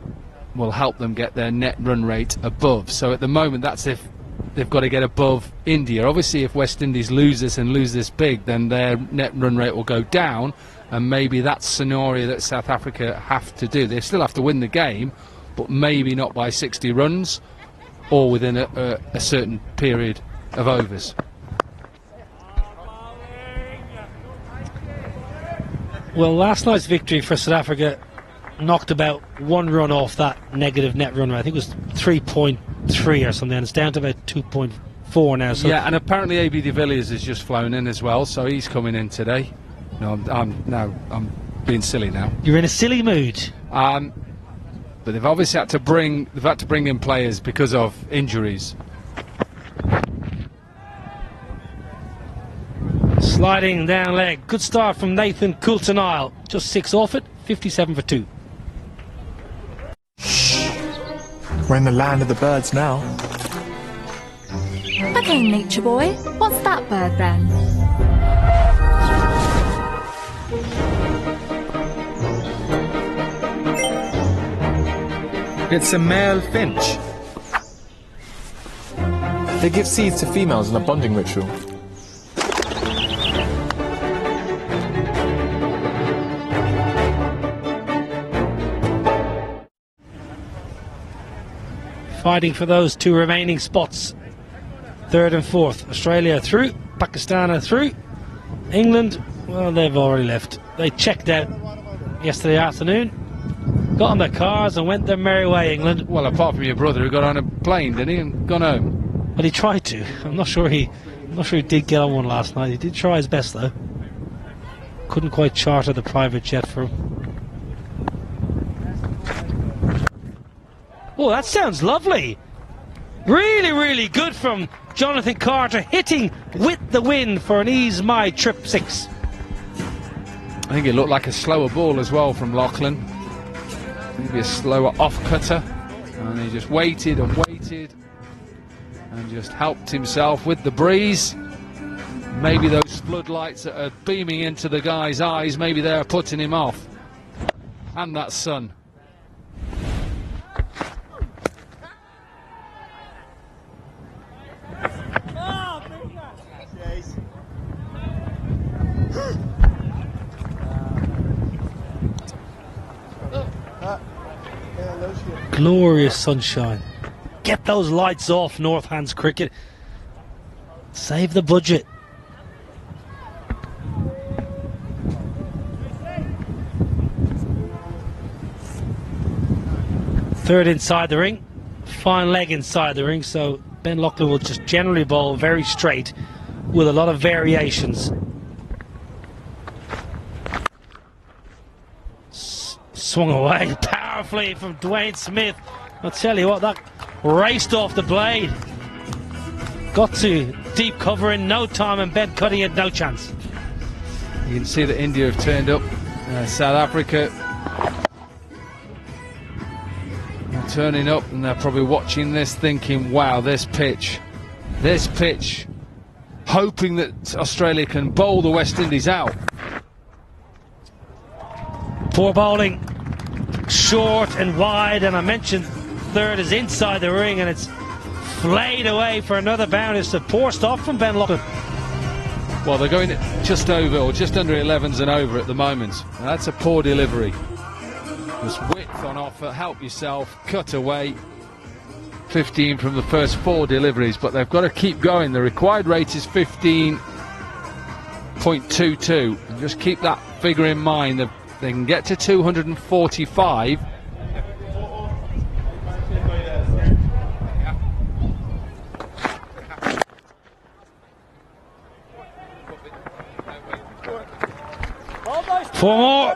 will help them get their net run rate above. So at the moment that's if they've got to get above India. Obviously if West Indies lose this and lose this big, then their net run rate will go down, and maybe that's a scenario that South Africa have to do. They still have to win the game, but maybe not by 60 runs or within a certain period of overs. Well, last night's victory for South Africa knocked about 1 run off that negative net run rate. I think it was 3.3 or something, and it's down to about 2.4 now. So yeah, and apparently AB de Villiers has just flown in as well, so he's coming in today. No, I'm being silly now. You're in a silly mood. But they've obviously had to bring in players because of injuries. Sliding down leg. Good start from Nathan Coulter-Nile. Just 6 off it. 57 for 2. We're in the land of the birds now. Okay, nature boy. What's that bird then? It's a male finch. They give seeds to females in a bonding ritual. Fighting for those 2 remaining spots. 3rd and 4th. Australia through. Pakistan are through. England, well, they've already left. They checked out yesterday afternoon. Got on their cars and went their merry way, England. Well, apart from your brother who got on a plane, didn't he, and gone home. But he tried to. I'm not sure he did get on one last night. He did try his best though. Couldn't quite charter the private jet for him. Oh, that sounds lovely. Really, really good from Jonathan Carter, hitting with the wind for an Ease My Trip 6. I think it looked like a slower ball as well from Lachlan. Maybe a slower off-cutter. And he just waited and waited and just helped himself with the breeze. Maybe those floodlights that are beaming into the guy's eyes, maybe they're putting him off. And that sun. Glorious sunshine. Get those lights off, North Hands Cricket. Save the budget. Third inside the ring. Fine leg inside the ring, so Ben Loughlin will just generally bowl very straight with a lot of variations. Swung away powerfully from Dwayne Smith. I'll tell you what, that raced off the blade. Got to deep cover in no time, and Ben Cutting had no chance. You can see that India have turned up. South Africa are turning up, and they're probably watching this thinking, wow, this pitch, hoping that Australia can bowl the West Indies out. Poor bowling, short and wide, and I mentioned third is inside the ring, and it's flayed away for another bounce. It's a poor stop from Ben Loughlin. Well, they're going just over, or just under 11s and over at the moment. Now, that's a poor delivery. There's width on offer, help yourself, cut away. 15 from the first 4 deliveries, but they've got to keep going. The required rate is 15.22. And just keep that figure in mind. They can get to 245. Four more.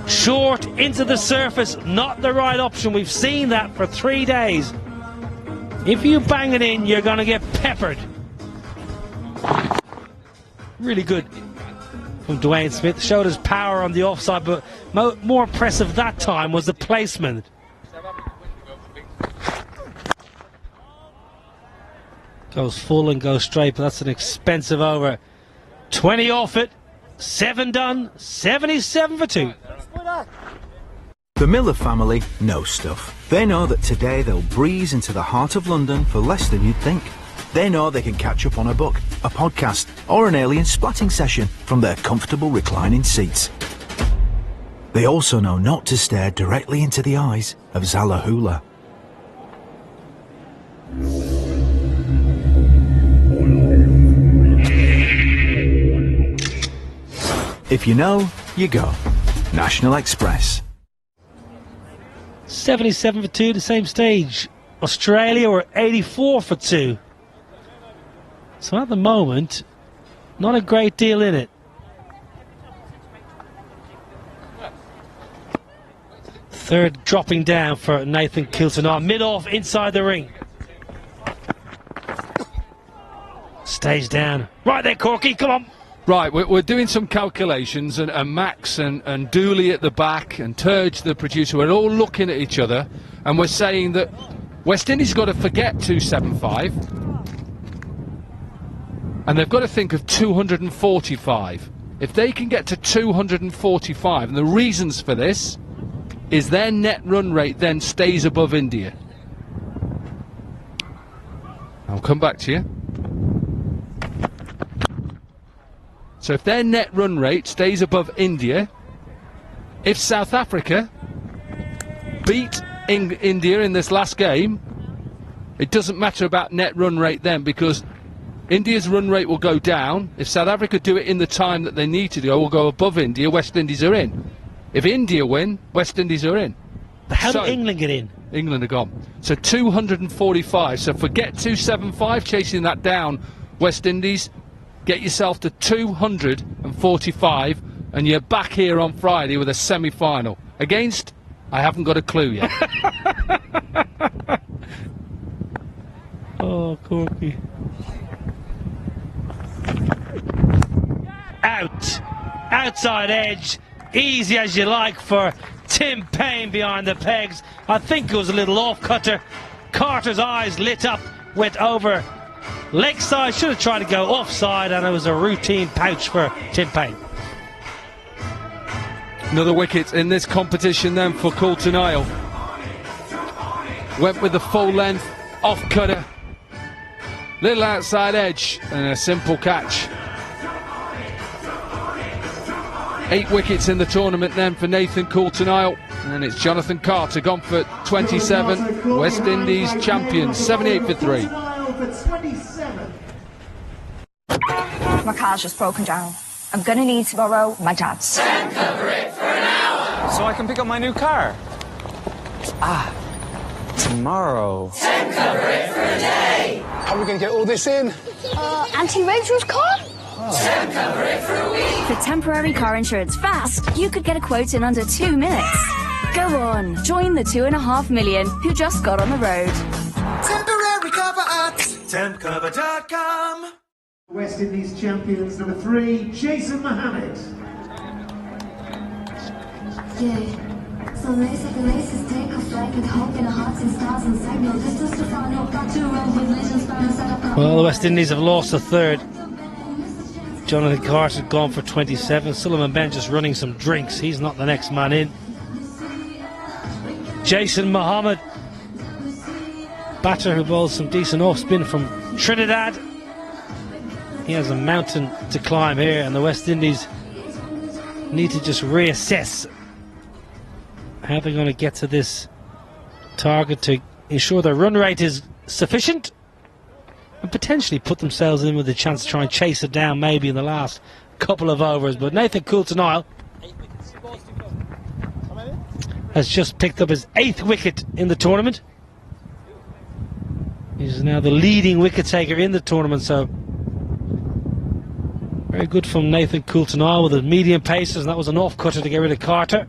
Short into the surface, not the right option. We've seen that for 3 days. If you bang it in, you're going to get peppered. Really good from Dwayne Smith. Showed his power on the offside, but more impressive that time was the placement. Goes full and goes straight, but that's an expensive over. 20 off it, 7 done, 77 for 2. The Miller family know stuff. They know that today they'll breeze into the heart of London for less than you'd think. They know they can catch up on a book, a podcast, or an alien splatting session from their comfortable reclining seats. They also know not to stare directly into the eyes of Zalahula. If you know, you go. National Express. 77 for 2, the same stage. Australia were 84 for 2. So at the moment, not a great deal in it. Third dropping down for Nathan Coulter. Mid-off inside the ring. Stays down. Right there, Corky, come on. Right, we're doing some calculations, and Max and Dooley at the back and Turge, the producer, we're all looking at each other, and we're saying that West Indies got to forget 275, and they've got to think of 245. If they can get to 245, and the reasons for this is their net run rate then stays above India. I'll come back to you. So if their net run rate stays above India, if South Africa beat India in this last game, it doesn't matter about net run rate then, because India's run rate will go down. If South Africa do it in the time that they need to do, it will go above India. West Indies are in. If India win, West Indies are in. How did England get in? England are gone. So 245. So forget 275, chasing that down, West Indies. Get yourself to 245, and you're back here on Friday with a semi-final. Against? I haven't got a clue yet. Oh, Corky. Out. Outside edge. Easy as you like for Tim Payne behind the pegs. I think it was a little off-cutter. Carter's eyes lit up, went over leg side, should have tried to go offside, and it was a routine pouch for Tim Payne. Another wicket in this competition then for Coulter-Nile. Went with the full length, off cutter, little outside edge, and a simple catch. 8 wickets in the tournament then for Nathan Coulter-Nile. And it's Jonathan Carter gone for 27. West Indies champions, 78 for 3. My car's just broken down. I'm gonna need to borrow my dad's. Send cover it for an hour. So I can pick up my new car. Tomorrow. Send cover it for a day. How are we going to get all this in? Auntie Rachel's car? Send cover it for a week. For temporary car insurance fast, you could get a quote in under 2 minutes. Go on, join the 2.5 million who just got on the road. Temporary cover at tempcover.com. West Indies champions number 3, Jason Mohammed. Yeah. So lace like the laces take a flight with hope in the hearts and stars and signal. This is the final got to run with visions bound set up. Well, the West Indies have lost a third. Jonathan Carter gone for 27. Sullivan Ben just running some drinks. He's not the next man in. Jason Mohammed, batter who bowls some decent off spin from Trinidad. He has a mountain to climb here, and the West Indies need to just reassess how they're going to get to this target to ensure their run rate is sufficient and potentially put themselves in with a chance to try and chase it down maybe in the last couple of overs. But Nathan Coulter-Nile has just picked up his 8th wicket in the tournament. He's now the leading wicket taker in the tournament, so very good from Nathan Coulter-Nile with his medium paces, and that was an off-cutter to get rid of Carter.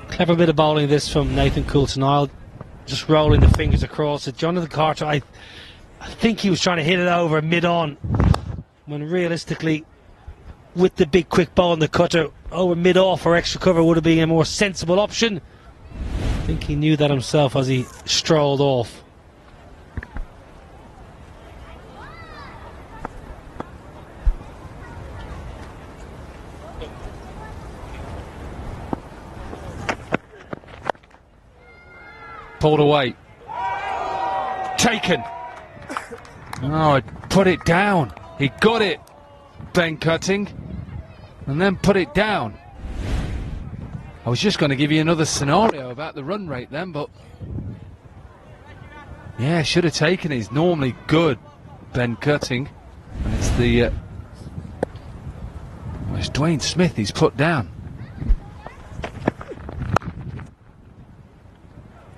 Clever bit of bowling this from Nathan Coulter-Nile, just rolling the fingers across it. Jonathan Carter, I think he was trying to hit it over mid-on, when realistically, with the big quick ball and the cutter, over mid-off or extra cover would have been a more sensible option. I think he knew that himself as he strolled off. Pulled away. Taken. Oh, put it down. He got it, Ben Cutting, and then put it down. I was just going to give you another scenario about the run rate then, but yeah, should have taken it. He's normally good, Ben Cutting, and it's the it's Dwayne Smith he's put down.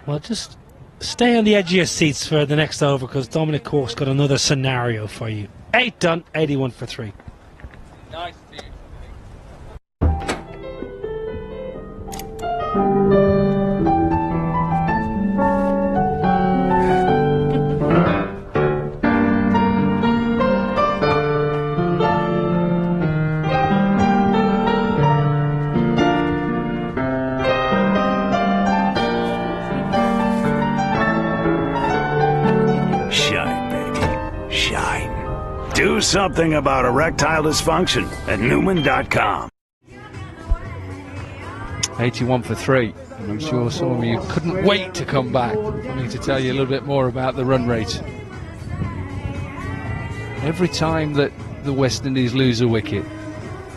Well, just stay on the edge of your seats for the next over, because Dominic Cork's got another scenario for you. 8 done, 81 for 3. Nice. Do something about erectile dysfunction at Newman.com. 81 for 3. And I'm sure some of you couldn't wait to come back for me to tell you a little bit more about the run rate. Every time that the West Indies lose a wicket,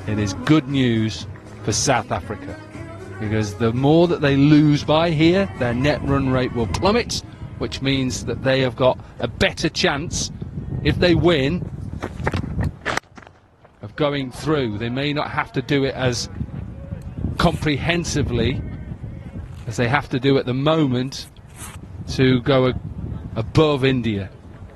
it is good news for South Africa, because the more that they lose by here, their net run rate will plummet, which means that they have got a better chance, if they win, of going through. They may not have to do it as comprehensively as they have to do at the moment to go above India.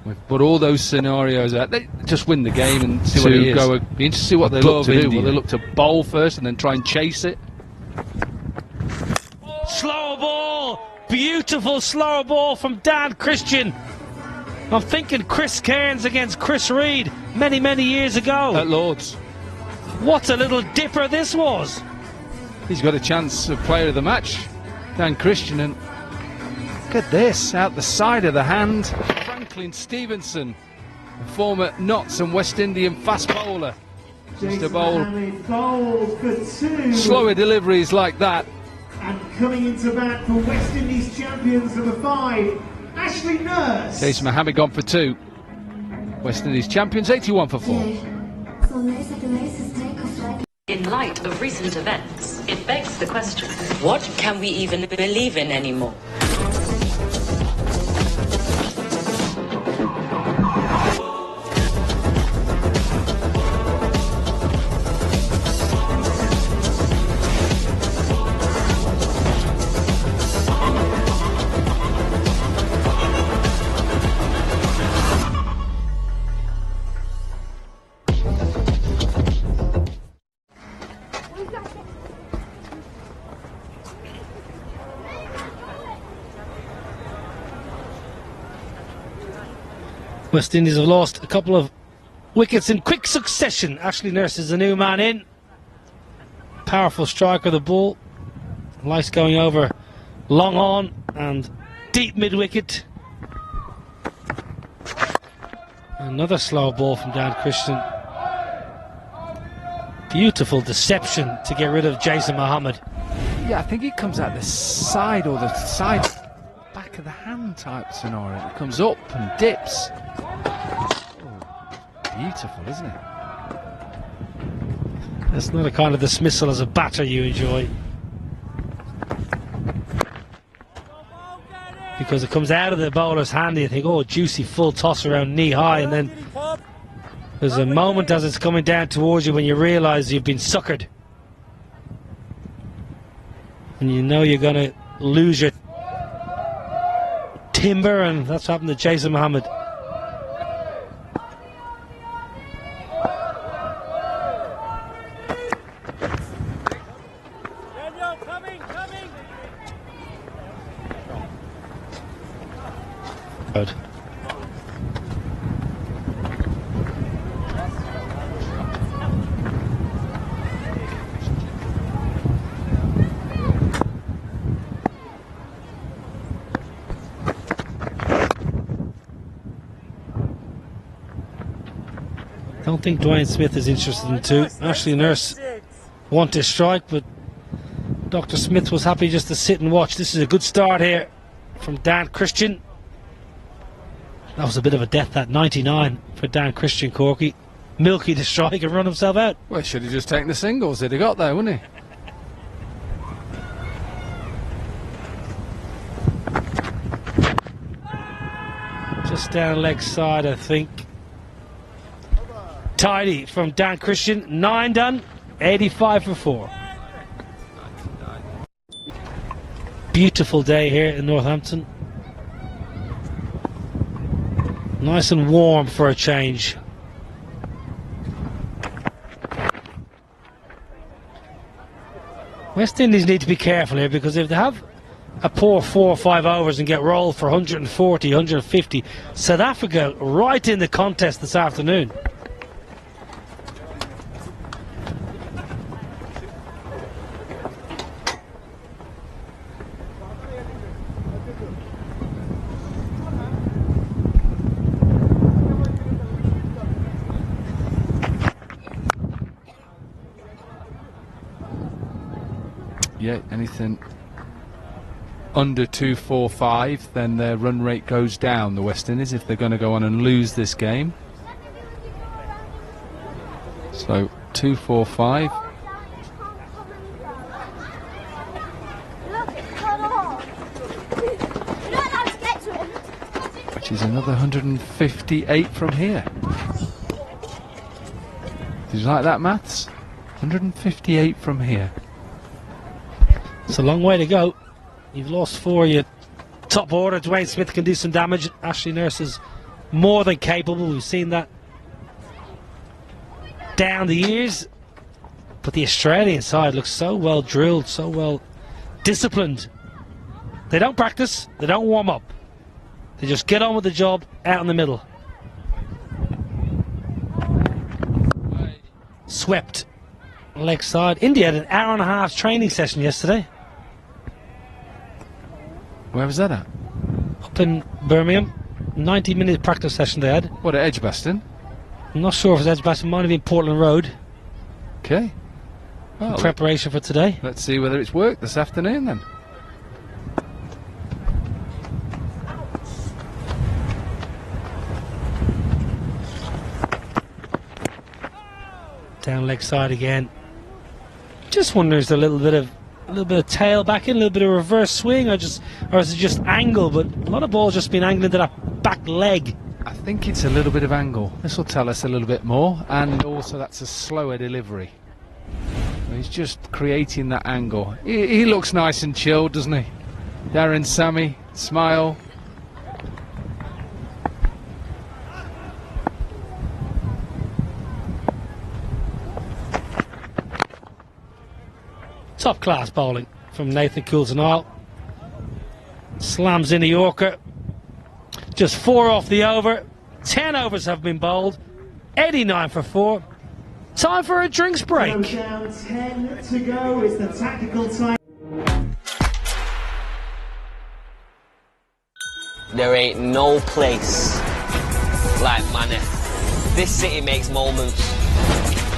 We've put all those scenarios out. They just win the game and see what it is. Be interesting to see what they look to do. Will they look to bowl first and then try and chase it? Slow ball! Beautiful slow ball from Dan Christian. I'm thinking Chris Cairns against Chris Reed many, many years ago. At Lord's. What a little dipper this was. He's got a chance of player of the match, Dan Christian, and look at this, out the side of the hand, Franklin Stevenson, a former Notts and West Indian fast bowler. Just to bowl slower deliveries like that. And coming into bat for West Indies champions number 5, Ashley Nurse. Jason Mohammed gone for 2. West Indies champions, 81 for 4. Yeah. So So lace at the laces take off like In light of recent events, it begs the question, what can we even believe in anymore? West Indies have lost a couple of wickets in quick succession. Ashley Nurse is the new man in. Powerful striker of the ball. Likes going over long on and deep mid-wicket. Another slow ball from Dan Christian. Beautiful deception to get rid of Jason Mohammed. Yeah, I think it comes out the side or the side back of the hand type scenario. It comes up and dips. Beautiful, isn't it? That's not a kind of dismissal as a batter you enjoy. Because it comes out of the bowler's hand, you think, oh, juicy full toss around knee high, and then there's a moment as it's coming down towards you when you realise you've been suckered. And you know you're going to lose your timber, and that's happened to Jason Mohammed. Good. Don't think Dwayne Smith is interested in two. Ashley Nurse want to strike, but Dr. Smith was happy just to sit and watch. This is a good start here from Dan Christian. That was a bit of a death, that 99 for Dan Christian, Corky. Milky to strike and run himself out. Well, should have just taken the singles. He'd have got there, wouldn't he? Just down leg side, I think. Tidy from Dan Christian. 9 done, 85 for 4. Beautiful day here in Northampton. Nice and warm for a change. West Indies need to be careful here, because if they have a poor 4 or 5 overs and get rolled for 140, 150, South Africa right in the contest this afternoon. Yeah, anything under 245, then their run rate goes down, the West Indies, if they're going to go on and lose this game. So 245. Which is another 158 from here. Did you like that, maths? 158 from here. It's a long way to go. You've lost 4. Your top order, Dwayne Smith can do some damage. Ashley Nurse is more than capable. We've seen that down the years. But the Australian side looks so well drilled, so well disciplined. They don't practice, they don't warm up. They just get on with the job out in the middle. Swept leg side. India had an hour and a half training session yesterday. Where was that at? Up in Birmingham. 90-minute practice session they had. What, at Edgbaston? I'm not sure if it's Edgbaston. Might have been Portland Road. Okay. Well, in preparation for today. Let's see whether it's worked this afternoon then. Down leg side again. Just wonder, is there a little bit of tail back in, a little bit of reverse swing, or is it just angle? But a lot of balls just been angling to that back leg. I think it's a little bit of angle. This will tell us a little bit more, and also that's a slower delivery. He's just creating that angle. He looks nice and chilled, doesn't he? Darren Sammy, smile. Top class bowling from Nathan Coulter-Nile. Slams in a Yorker. Just 4 off the over. 10 overs have been bowled. 89 for 4. Time for a drinks break. Down 10 to go. It's the tactical time. There ain't no place like Mane. This city makes moments.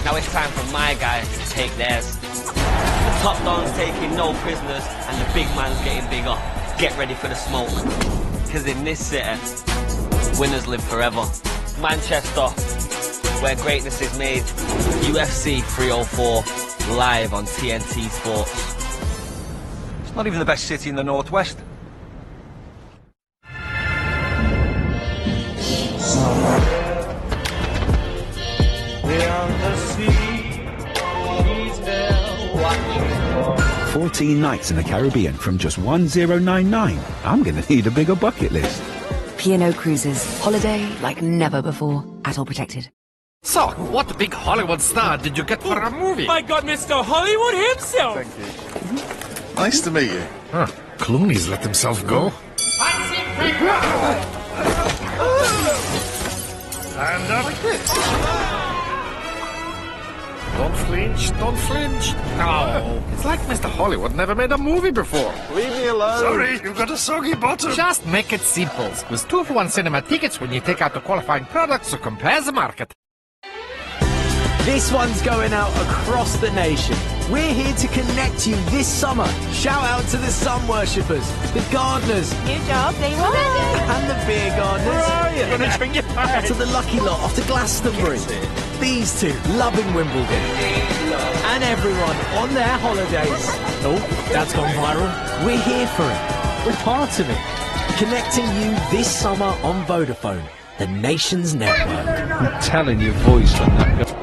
Now it's time for my guys to take theirs. The top don's taking no prisoners and the big man's getting bigger. Get ready for the smoke. Because in this city, winners live forever. Manchester, where greatness is made. UFC 304, live on TNT Sports. It's not even the best city in the northwest. Beyond the sea, he's there watching for 14 nights in the Caribbean from just $1099. I'm gonna need a bigger bucket list. P&O Cruises. Holiday like never before. At all protected. So, what big Hollywood star did you get for a movie? My God, Mr. Hollywood himself! Thank you. Nice to meet you. Huh. Clooney's let himself go. And up. Like this. Don't flinch, don't flinch. No. It's like Mr. Hollywood never made a movie before. Leave me alone. Sorry, you've got a soggy bottom. Just make it simple. With 2-for-1 cinema tickets when you take out the qualifying products to compare the market. This one's going out across the nation. We're here to connect you this summer. Shout out to the sun worshippers, the gardeners. New job, day one. And the beer gardeners. Where are you? Gonna drink your pie. To the lucky lot off to Glastonbury. These two loving Wimbledon. And everyone on their holidays. Oh, that's gone viral. We're here for it. We're part of it. Connecting you this summer on Vodafone, the nation's network. I'm telling you, voice when that goes.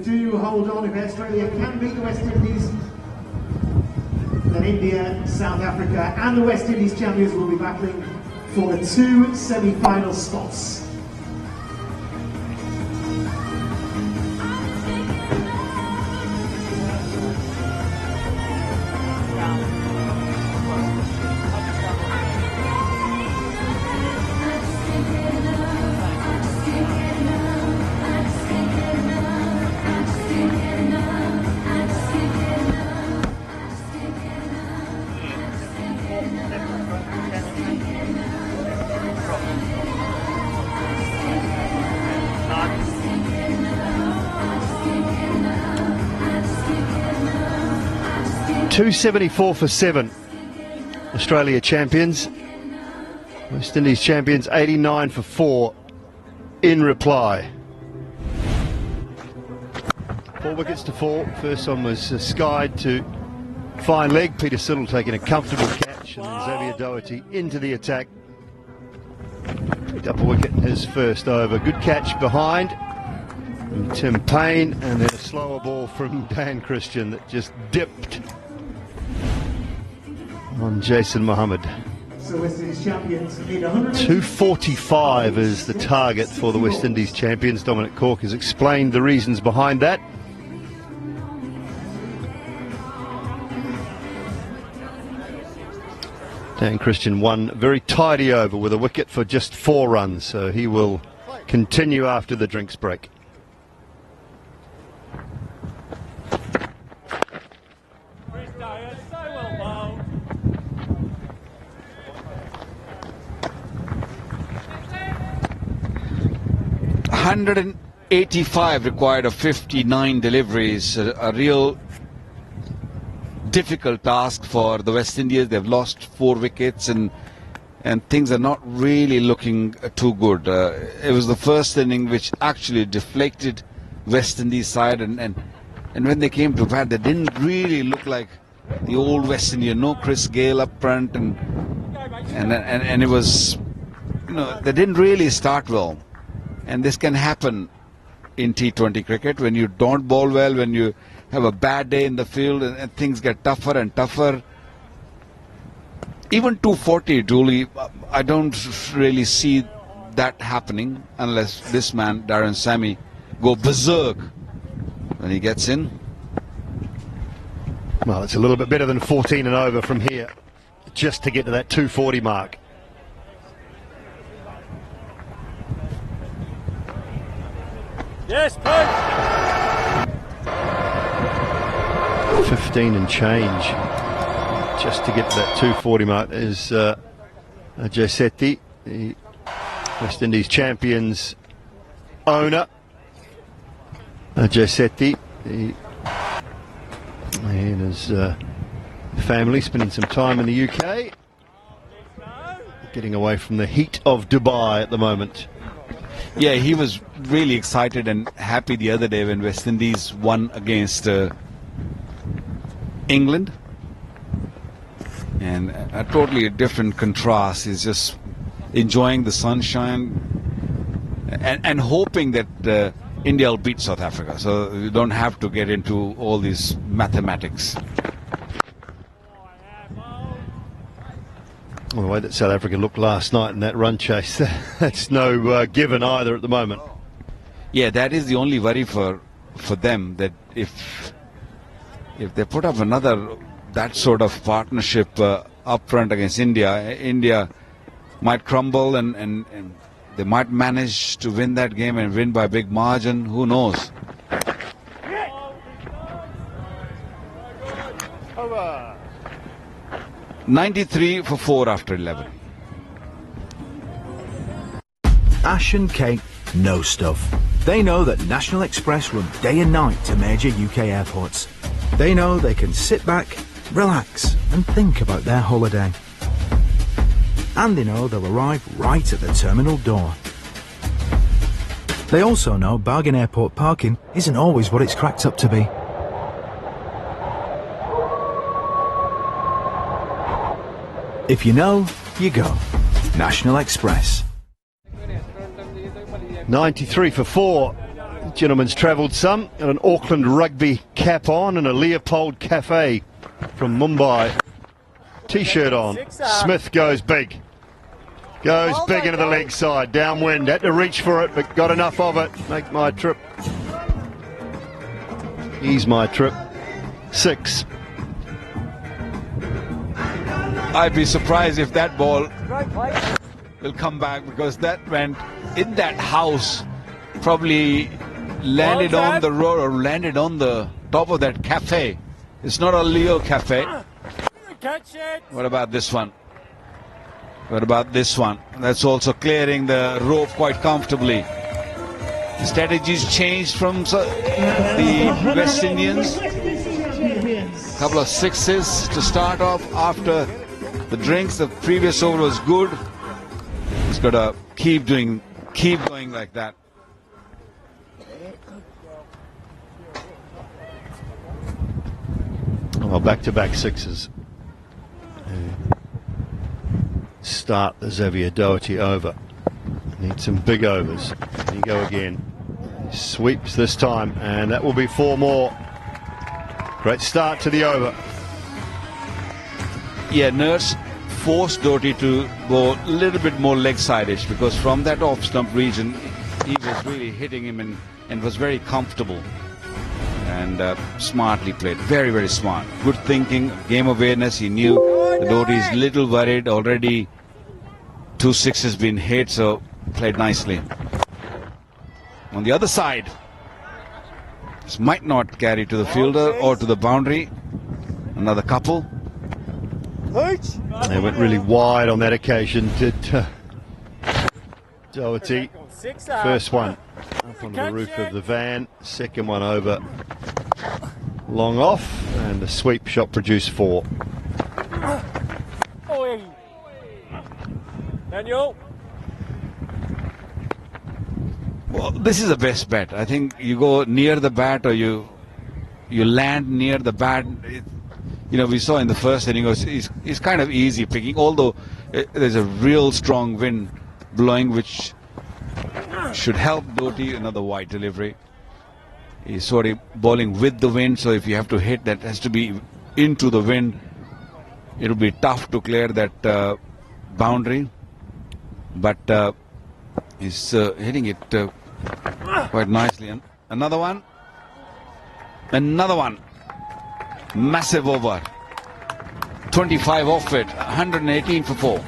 Do hold on. If Australia can beat the West Indies, then India, South Africa and the West Indies champions will be battling for the 2 semi-final spots. .274 for 7. Australia champions. West Indies champions 89 for 4 in reply. 4 wickets to fall. First one was skied to fine leg. Peter Siddle taking a comfortable catch, and then Xavier Doherty into the attack. Picked up a wicket in his first over. Good catch behind from Tim Payne, and then a slower ball from Dan Christian that just dipped on Jason Mohammed. So West Indies champions need 100. 245 is the target for the West Indies champions. Dominic Cork has explained the reasons behind that. Dan Christian won very tidy over with a wicket for just 4 runs, so he will continue after the drinks break. $185 required of 59 deliveries, a real difficult task for the West Indies. They've lost 4 wickets, and and things are not really looking too good. It was the first inning which actually deflected West Indies side, and when they came to bat, they didn't really look like the old West Indian. No Chris Gayle up front, and it was, they didn't really start well. And this can happen in T20 cricket when you don't bowl well, when you have a bad day in the field, and things get tougher and tougher. Even 240, Julie, I don't really see that happening unless this man, Darren Sammy, go berserk when he gets in. Well, it's a little bit better than 14 and over from here, just to get to that 240 mark. Yes, coach. 15 and change, just to get to that 240 mark. Is Ajay Sethi, the West Indies champions owner. Ajay Sethi, and his family spending some time in the UK, getting away from the heat of Dubai at the moment. Yeah, he was really excited and happy the other day when West Indies won against England. And a totally different contrast. He's just enjoying the sunshine and hoping that India will beat South Africa. So you don't have to get into all these mathematics. Well, the way that South Africa looked last night in that run chase, that's no given either at the moment. Yeah, that is the only worry for them, that if they put up another that sort of partnership up front against India, India might crumble and they might manage to win that game and win by a big margin. Who knows? Over. 93 for 4 after 11. Ash and Kate know stuff. They know that National Express run day and night to major UK airports. They know they can sit back, relax and think about their holiday. And they know they'll arrive right at the terminal door. They also know bargain airport parking isn't always what it's cracked up to be. If you know, you go. National Express. 93 for 4. Gentleman's travelled some. Got an Auckland rugby cap on and a Leopold Cafe from Mumbai T-shirt on. Smith goes big. Goes big into the leg side. Downwind. Had to reach for it, but got enough of it. Make my trip. Ease my trip. 6. I'd be surprised if that ball will come back, because that went in that house, probably landed on the road or landed on the top of that cafe. It's not a Leo Cafe. What about this one? What about this one? That's also clearing the rope quite comfortably. The strategy's changed from the West Indians. A couple of sixes to start off after the drinks. The previous over was good. He's got to keep going like that. Well, back-to-back sixes. Start the Xavier Doherty over. Need some big overs. There you go again. He sweeps this time, and that will be 4 more. Great start to the over. Yeah, Nurse forced Doherty to go a little bit more leg side-ish, because from that off-stump region, he was really hitting him and was very comfortable. And smartly played. Very, very smart. Good thinking, game awareness. He knew that Doherty is a little worried. Already 2 sixes been hit, so played nicely. On the other side, this might not carry to the fielder or to the boundary. Another couple. They went really wide on that occasion, did Doherty. First one up on the roof of the van, second one over long off, and the sweep shot produced 4. Well, this is the best bet. I think you go near the bat or you land near the bat. We saw in the first inning, it's kind of easy picking, although there's a real strong wind blowing, which should help Doty. Another wide delivery. He's sort of bowling with the wind, so if you have to hit, that has to be into the wind. It'll be tough to clear that boundary, but he's hitting it quite nicely. And another one. Massive over. 25 off it. 118 for 4.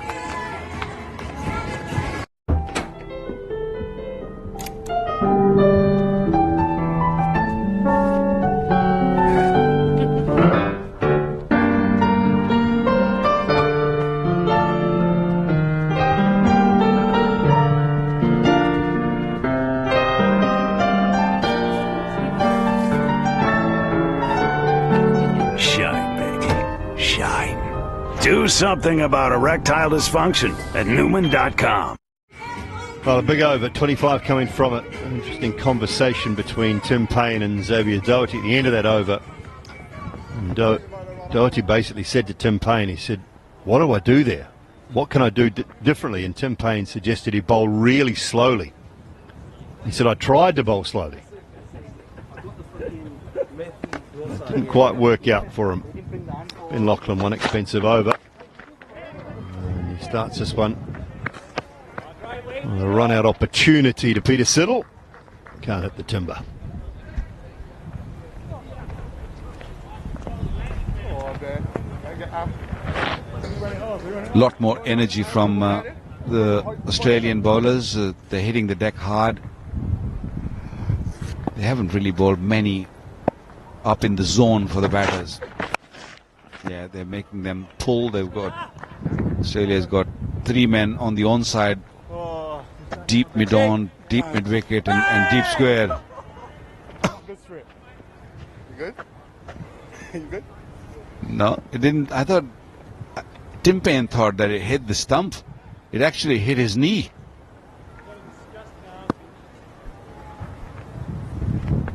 Do something about erectile dysfunction at Newman.com. Well, a big over, 25 coming from it. An interesting conversation between Tim Paine and Xavier Doherty at the end of that over. And Doherty basically said to Tim Paine, he said, what do I do there? What can I do differently? And Tim Paine suggested he bowl really slowly. He said, I tried to bowl slowly. It didn't quite work out for him. Ben Lachlan, one expensive over. And he starts this one. A run-out opportunity to Peter Siddle. Can't hit the timber. A lot more energy from the Australian bowlers. They're hitting the deck hard. They haven't really bowled many up in the zone for the batters. Yeah, they're making them pull. Australia's got 3 men on the onside, deep mid-on, deep mid-wicket and deep square. Good straight. You good? You good? No, it didn't. I thought Tim Paine thought that it hit the stump. It actually hit his knee.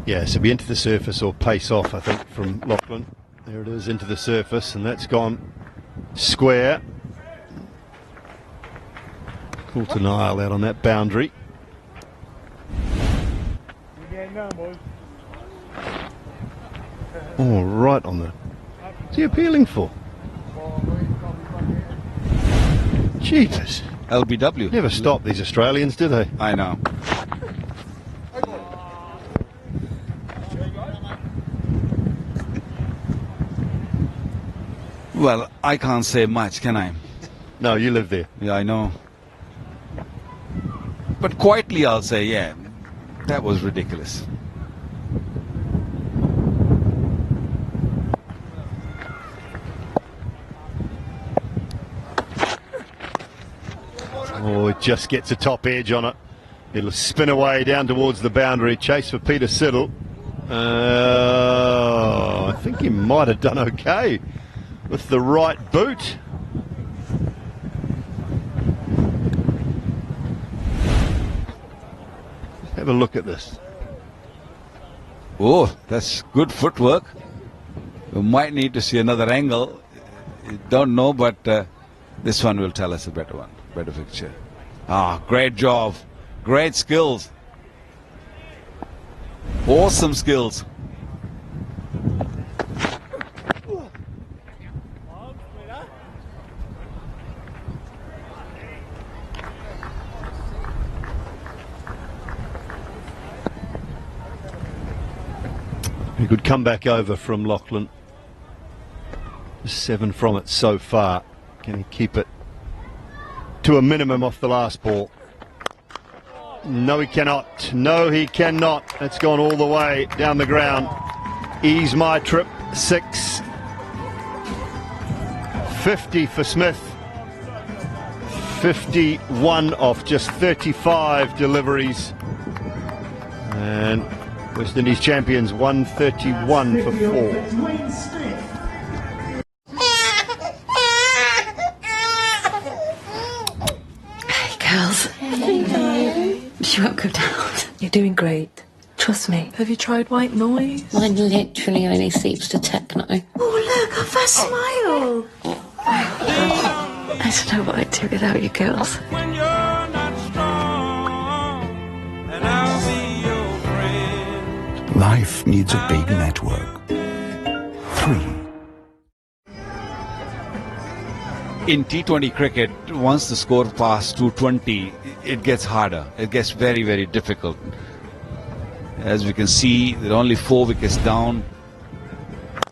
Yeah, so be into the surface or pace off, I think, from Lachlan. There it is, into the surface, and that's gone square. Cool to Nile out on that boundary. Oh, right on the... What's he appealing for? Jeepers. LBW. Never stop these Australians, do they? I know. Well, I can't say much, can I? No, you live there. Yeah, I know. But quietly I'll say, yeah, that was ridiculous. Oh, it just gets a top edge on it. It'll spin away down towards the boundary. Chase for Peter Siddle. I think he might have done okay with the right boot. Have a look at this. Oh, that's good footwork. We might need to see another angle. Don't know, but this one will tell us a better one, better picture. Ah, great job. Great skills. Awesome skills. A good comeback over from Lachlan. 7 from it so far. Can he keep it to a minimum off the last ball? No, he cannot. No, he cannot. It's gone all the way down the ground. Ease my trip, 6. 50 for Smith. 51 off just 35 deliveries. And West Indies champions, 131 for 4. Hey, girls. She won't go down. You're doing great. Trust me. Have you tried white noise? Mine literally only sleeps to techno. Oh, look, her first smile. I don't know what I'd do without you girls. When you're not strong, and I'll be your friend. Life needs a big network. 3. In T20 cricket, once the score passes 220, it gets harder. It gets very, very difficult. As we can see, there are only 4 wickets down.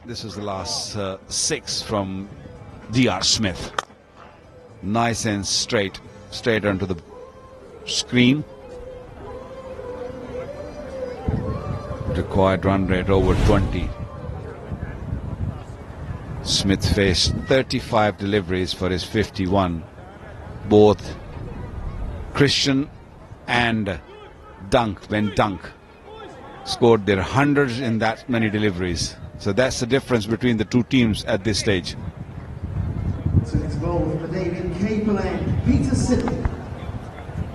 This is the last 6 from D.R. Smith. Nice and straight onto the screen. Required run rate over 20. Smith faced 35 deliveries for his 51. Both Christian and Dunk, when Dunk scored their hundreds in that many deliveries. So that's the difference between the two teams at this stage. So it's ball for David Capel and Peter Siddle.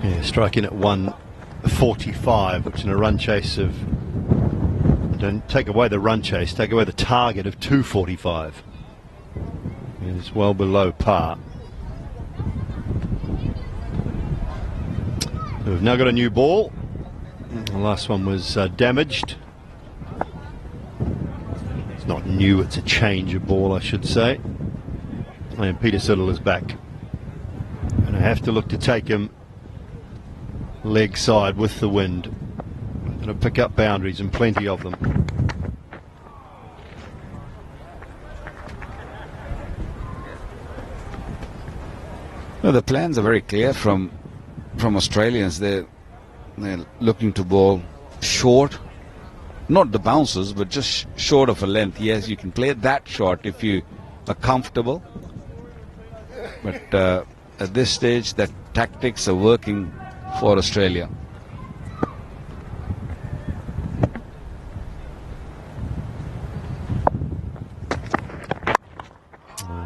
Yeah, striking at 145, which in a run chase of, don't take away the run chase, take away the target of 245. It's well below par. So we've now got a new ball. The last one was damaged. It's not new, it's a change of ball, I should say. And Peter Siddle is back. And I have to look to take him leg side with the wind. Going to pick up boundaries, and plenty of them. No, the plans are very clear from Australians. They're looking to bowl short, not the bounces, but just short of a length. Yes, you can play that short if you are comfortable. But at this stage, that tactics are working for Australia.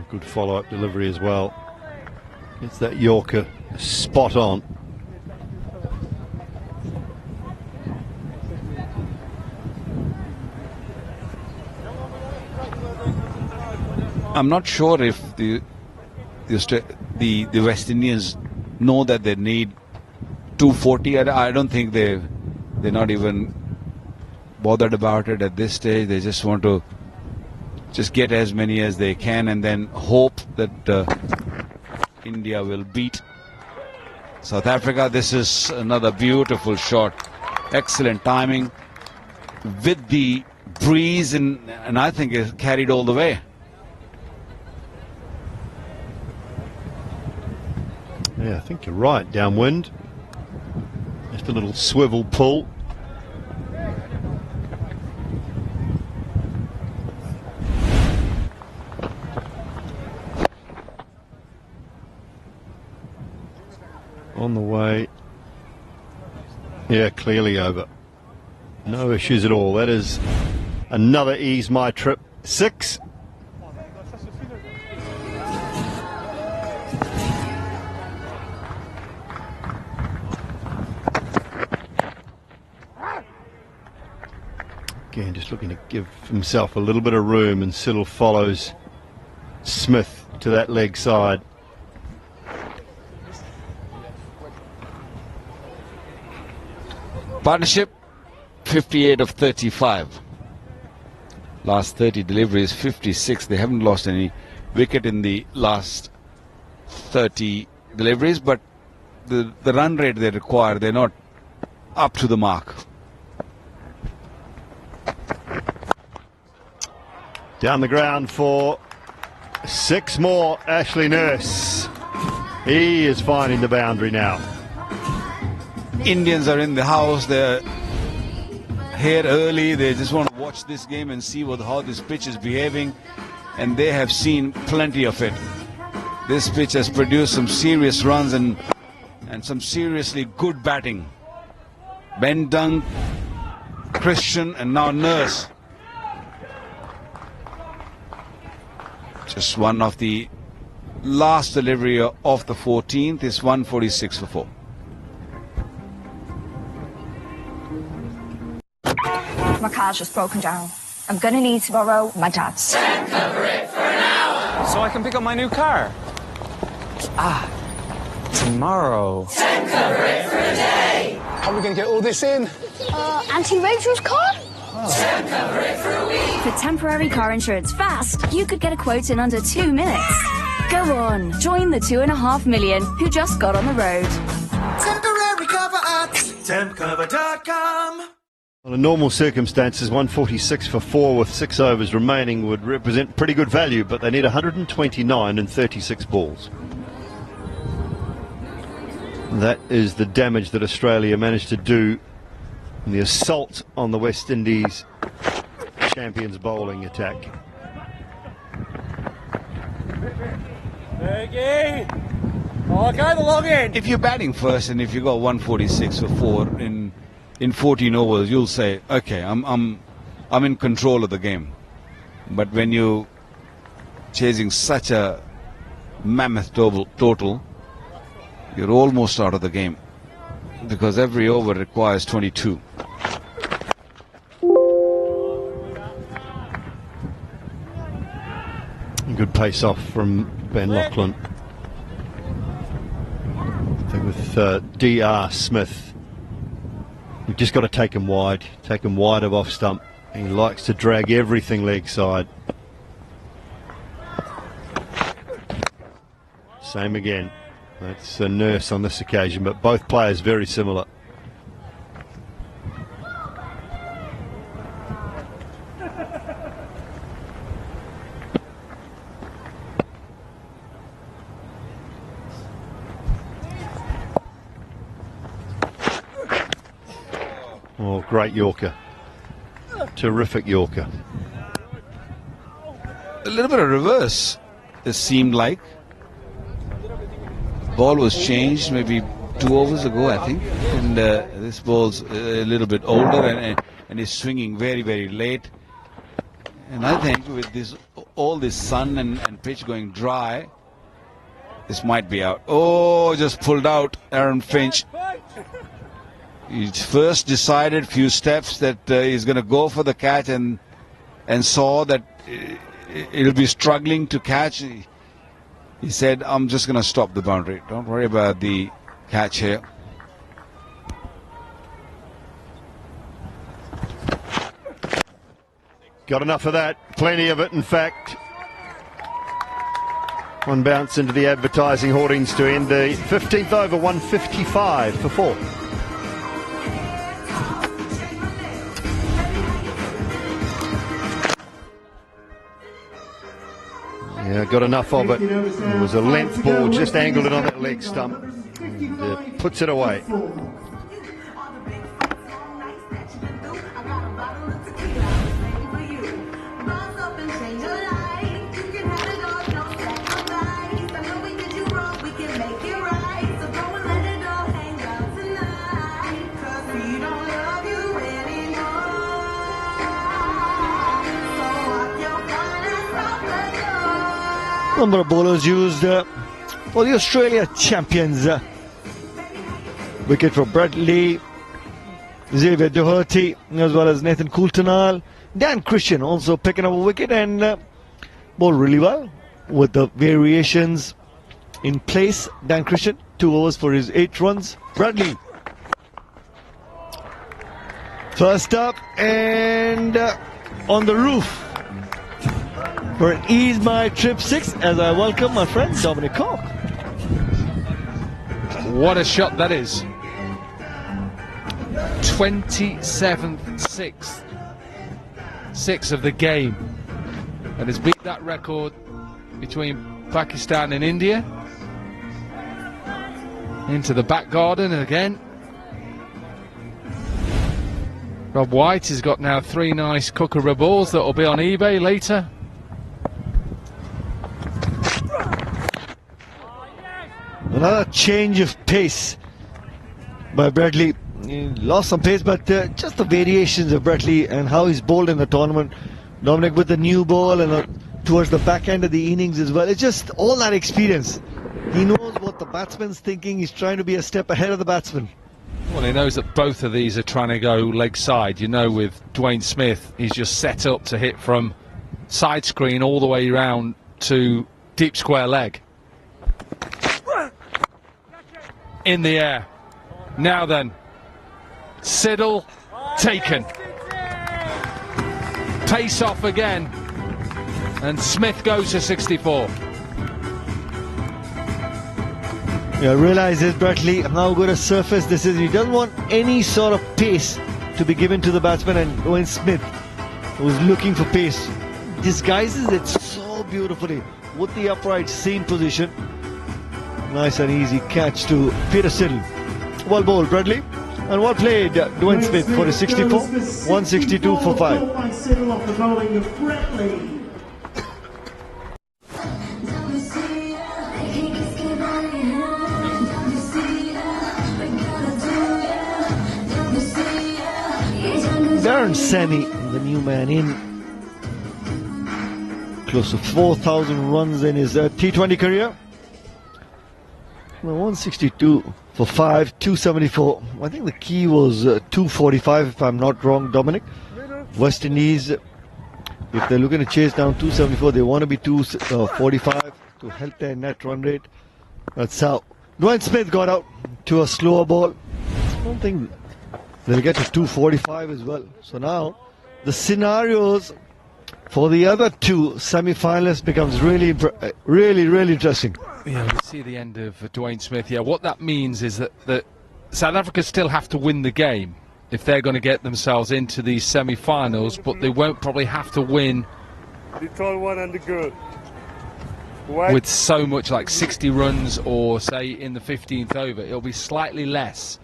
Good follow-up delivery as well. It's that Yorker spot on. I'm not sure if the West Indians know that they need 240. I don't think they're not even bothered about it at this stage. They just want to just get as many as they can and then hope that India will beat South Africa. This is another beautiful shot. Excellent timing with the breeze, and I think it's carried all the way. Yeah, I think you're right. Downwind. Just a little swivel pull. On the way. Yeah, clearly over. No issues at all. That is another Ease My Trip 6. Again, just looking to give himself a little bit of room, and Siddle follows Smith to that leg side. Partnership 58 of 35. Last 30 deliveries 56. They haven't lost any wicket in the last 30 deliveries, but the run rate they require, they're not up to the mark. Down the ground for 6 more, Ashley Nurse. He is finding the boundary now. Indians are in the house. They're here early. They just want to watch this game and see how this pitch is behaving, and they have seen plenty of it. This pitch has produced some serious runs and some seriously good batting. Ben Dunk, Christian, and now Nurse. Just one of the last delivery of the 14th is 146 for 4. My car's just broken down. I'm gonna need to borrow my dad's. Cover it for an hour. So I can pick up my new car. Tomorrow. Cover it for a day. How are we going to get all this in? Auntie Rachel's car? Cover it for a week. For temporary car insurance fast, you could get a quote in under 2 minutes. Go on, join the 2.5 million who just got on the road. Temporary cover at tempcover.com. In normal circumstances, 146 for 4 with 6 overs remaining would represent pretty good value, but they need 129 and 36 balls. That is the damage that Australia managed to do in the assault on the West Indies champions bowling attack. Okay, the log in. If you're batting first and if you got 146 for 4 in 14 overs, you'll say, okay, I'm in control of the game. But when you're chasing such a mammoth total, you're almost out of the game because every over requires 22. Good pace off from Ben Lachlan. I think with D.R. Smith, you've just got to take him wide of off stump. He likes to drag everything leg side. Same again. That's a Nurse on this occasion, but both players very similar. Oh, great Yorker. Terrific Yorker. A little bit of reverse, it seemed like. Ball was changed maybe 2 overs ago, I think, and this ball's a little bit older and is swinging very, very late. And I think with this, all this sun and pitch going dry, this might be out. Oh, just pulled out Aaron Finch. He first decided a few steps that he's going to go for the catch and saw that it'll be struggling to catch. He said, I'm just going to stop the boundary. Don't worry about the catch here. Got enough of that. Plenty of it, in fact. One bounce into the advertising hoardings to end the 15th over, 155 for 4. Yeah, got enough of it. It was a length ball, just angled it on that leg stump. And, puts it away. Number of bowlers used for the Australia champions. Wicket for Bradley, Xavier Doherty, as well as Nathan Coulter-Nile. Dan Christian also picking up a wicket and bowled really well with the variations in place. Dan Christian, 2 overs for his 8 runs. Bradley, first up and on the roof. For an Ease My Trip 6, as I welcome my friend Dominic Cork. What a shot that is. 27th 6 of the game. And has beat that record between Pakistan and India. Into the back garden again. Rob White has got now 3 nice Kookaburra balls that will be on eBay later. Another change of pace by Bradley. He lost some pace, but just the variations of Bradley and how he's bowled in the tournament. Dominic with the new ball and towards the back end of the innings as well. It's just all that experience. He knows what the batsman's thinking. He's trying to be a step ahead of the batsman. Well, he knows that both of these are trying to go leg side. You know, with Dwayne Smith, he's just set up to hit from side screen all the way round to deep square leg. In the air. Now then, Siddle taken. Pace off again, and Smith goes to 64. Yeah, realizes Bradley how good a surface this is. He doesn't want any sort of pace to be given to the batsman, and Dwayne Smith, who's looking for pace, disguises it so beautifully with the upright seam position. Nice and easy catch to Peter Siddle. Well bowled, Bradley. And well played, Dwayne Smith for his 64, 162 for 5. By Siddle off the bowling of Brett Lee. Darren Sammy, the new man in. Close to 4,000 runs in his T20 career. Well, 162 for 5, 274. I think the key was 245, if I'm not wrong, Dominic. West Indies, if they're looking to chase down 274, they want to be 245 to help their net run rate. That's how Dwayne Smith got out to a slower ball. I don't think they'll get to 245 as well. So now the scenarios for the other two semi-finalists becomes really interesting. Yeah, we see the end of Dwayne Smith. Yeah, what that means is that South Africa still have to win the game if they're going to get themselves into these semi-finals, but they won't probably have to win The tall one and the girl. with so much, like 60 runs or say in the 15th over. It'll be slightly less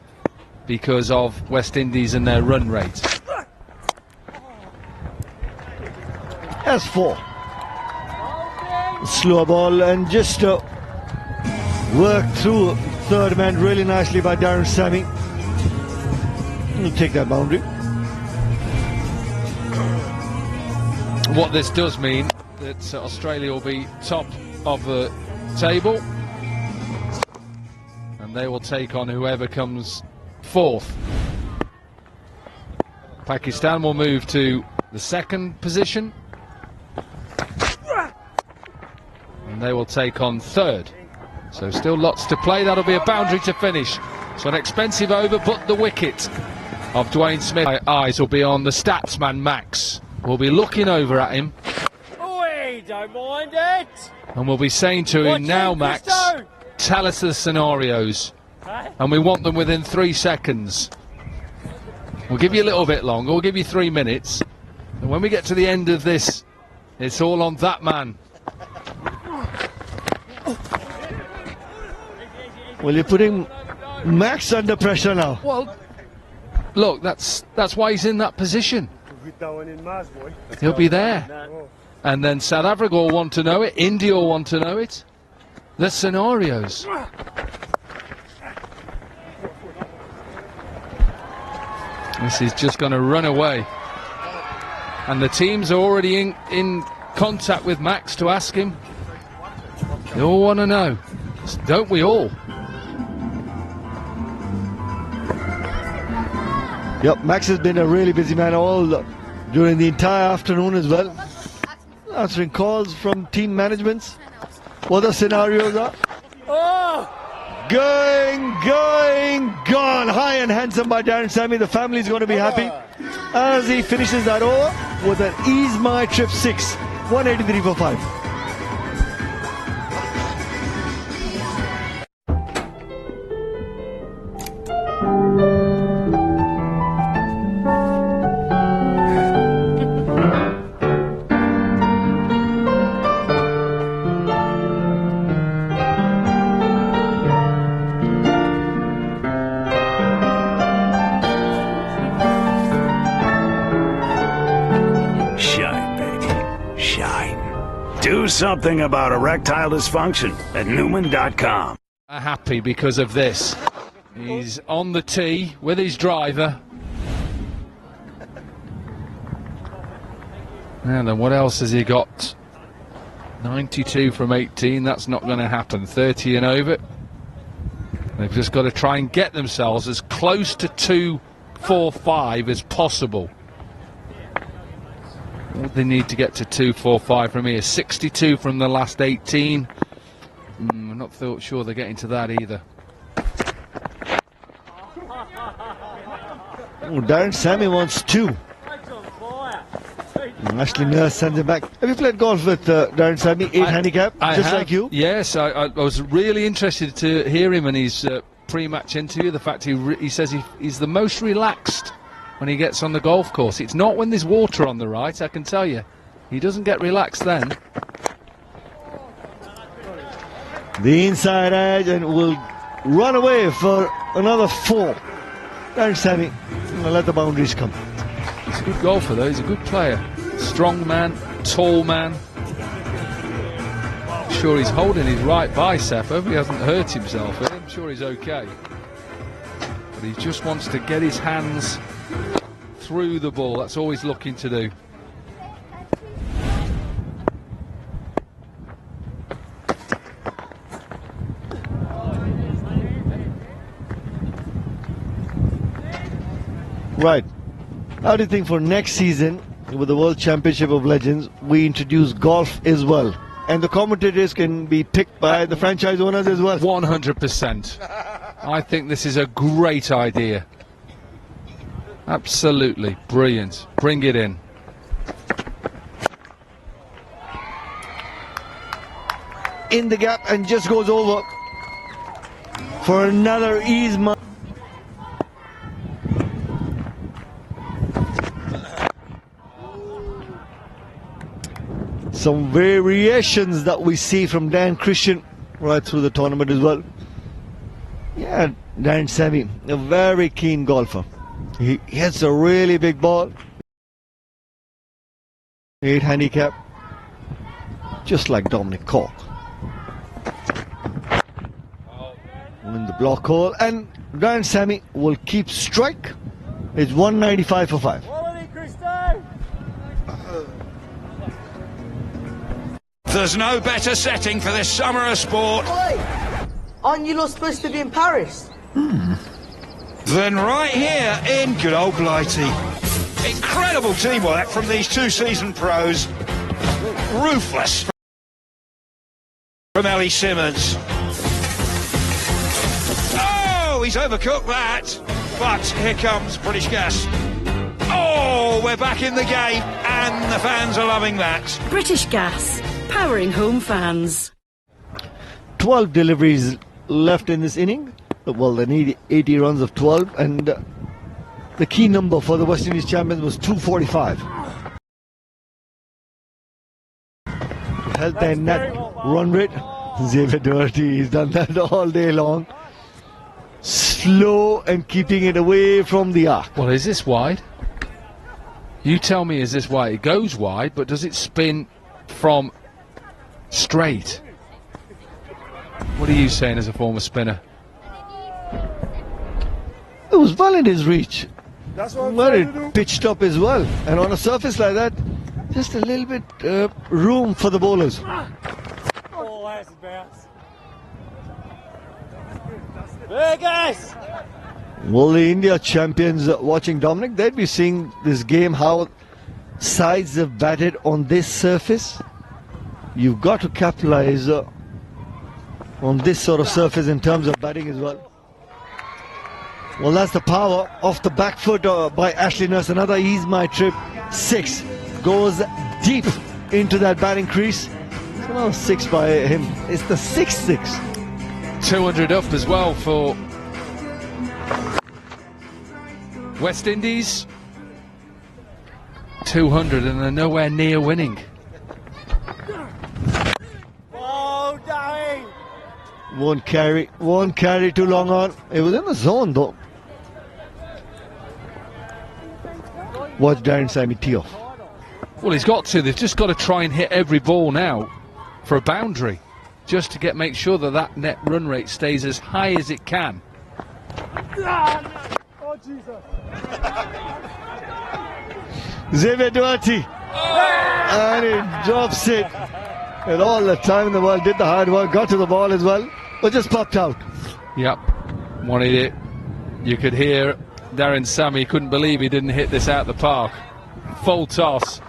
because of West Indies and their run rate. That's 4. Slow ball and just work through third man really nicely by Darren Sammy. He'll take that boundary. What this does mean that Australia will be top of the table and they will take on whoever comes fourth. Pakistan will move to the second position and they will take on third. So still lots to play. That'll be a boundary to finish. So an expensive over, but the wicket of Dwayne Smith. My eyes will be on the stats man Max. We'll be looking over at him We don't mind it. and we'll be saying to him, now Max, tell us the scenarios. And we want them within 3 seconds. We'll give you a little bit longer, we'll give you 3 minutes. And when we get to the end of this, it's all on that man. Well, you're putting Max under pressure now. Well, look, that's why he's in that position. He'll be there. And then South Africa will want to know it, India will want to know it. The scenarios. This is just going to run away. And the teams are already in contact with Max to ask him. They all want to know. Don't we all? Yep, Max has been a really busy man during the entire afternoon as well. Answering calls from team managements. What the scenarios are. Gone. High and handsome by Darren Sammy. The family is going to be happy as he finishes that over with an Ease My Trip 6. 183 for 5. Do something about erectile dysfunction at Newman.com. Happy because of this. He's on the tee with his driver. And then what else has he got? 92 from 18, that's not going to happen. 30 and over. They've just got to try and get themselves as close to 2-4-5 as possible. What they need to get to 2-4-5 from here. 62 from the last 18. I'm not sure they're getting to that either. Oh, Darren Sammy wants 2. Ashley Nurse sends him back. Have you played golf with Darren Sammy, 8 handicap, just like you? Yes, I was really interested to hear him in his pre-match interview. The fact he says he's the most relaxed when he gets on the golf course. It's not when there's water on the right, I can tell you. He doesn't get relaxed then. The inside edge, and will run away for another 4. Darren Sammy will let the boundaries come. He's a good golfer though, he's a good player. Strong man, tall man. I'm sure he's holding his right bicep. I hope he hasn't hurt himself. I'm sure he's okay. But he just wants to get his hands through the ball. That's all he's looking to do. Right. How do you think for next season, with the World Championship of Legends, we introduce golf as well? And the commentators can be picked by the franchise owners as well? 100%. I think this is a great idea. Absolutely brilliant. Bring it in. In the gap and just goes over for another ease. Some variations that we see from Dan Christian right through the tournament as well. Yeah, Darren Sammy, a very keen golfer. He hits a really big ball. 8 handicap, just like Dominic Cork. In the block hole, and Darren Sammy will keep strike. It's 195 for 5. There's no better setting for this summer of sport. Oi! Aren't you not supposed to be in Paris? Then right here in good old Blighty. Incredible teamwork from these 2 seasoned pros. Ruthless from Ellie Simmons. Oh, he's overcooked that. But here comes British Gas. Oh, we're back in the game and the fans are loving that. British Gas, powering home fans. 12 deliveries left in this inning. Well, they need 80 runs of 12, and the key number for the West Indies champions was 245. Held their net run rate. Xavier Doherty, he's done that all day long. Slow and keeping it away from the arc. Well, is this wide? You tell me, is this wide? It goes wide, but does it spin from straight? What are you saying as a former spinner? It was well in his reach. That's what I'm Well, trying to do. it pitched up as well. And on a surface like that, just a little bit room for the bowlers. Oh, that's a bounce. Vegas! Well, the India champions watching Dominic, they'd be seeing this game, how sides have batted on this surface. You've got to capitalize on this sort of surface in terms of batting as well. Well, that's the power off the back foot by Ashley Nurse. Another Ease My Trip 6 goes deep into that batting crease. So now 6 by him. It's the 6-6. 200 up as well for West Indies. 200, and they're nowhere near winning. Oh, Dave! Won't carry too long on. It was in the zone though. Watch Darren Sammy tee off. Well, he's got to. They've just got to try and hit every ball now for a boundary, just to make sure that that net run rate stays as high as it can. Oh, Jesus. Xavier Duarte. And he drops it. And all the time in the world, did the hard work, got to the ball as well, but just popped out. Yep. wanted it. You could hear Darren Sammy couldn't believe he didn't hit this out the park. Full toss.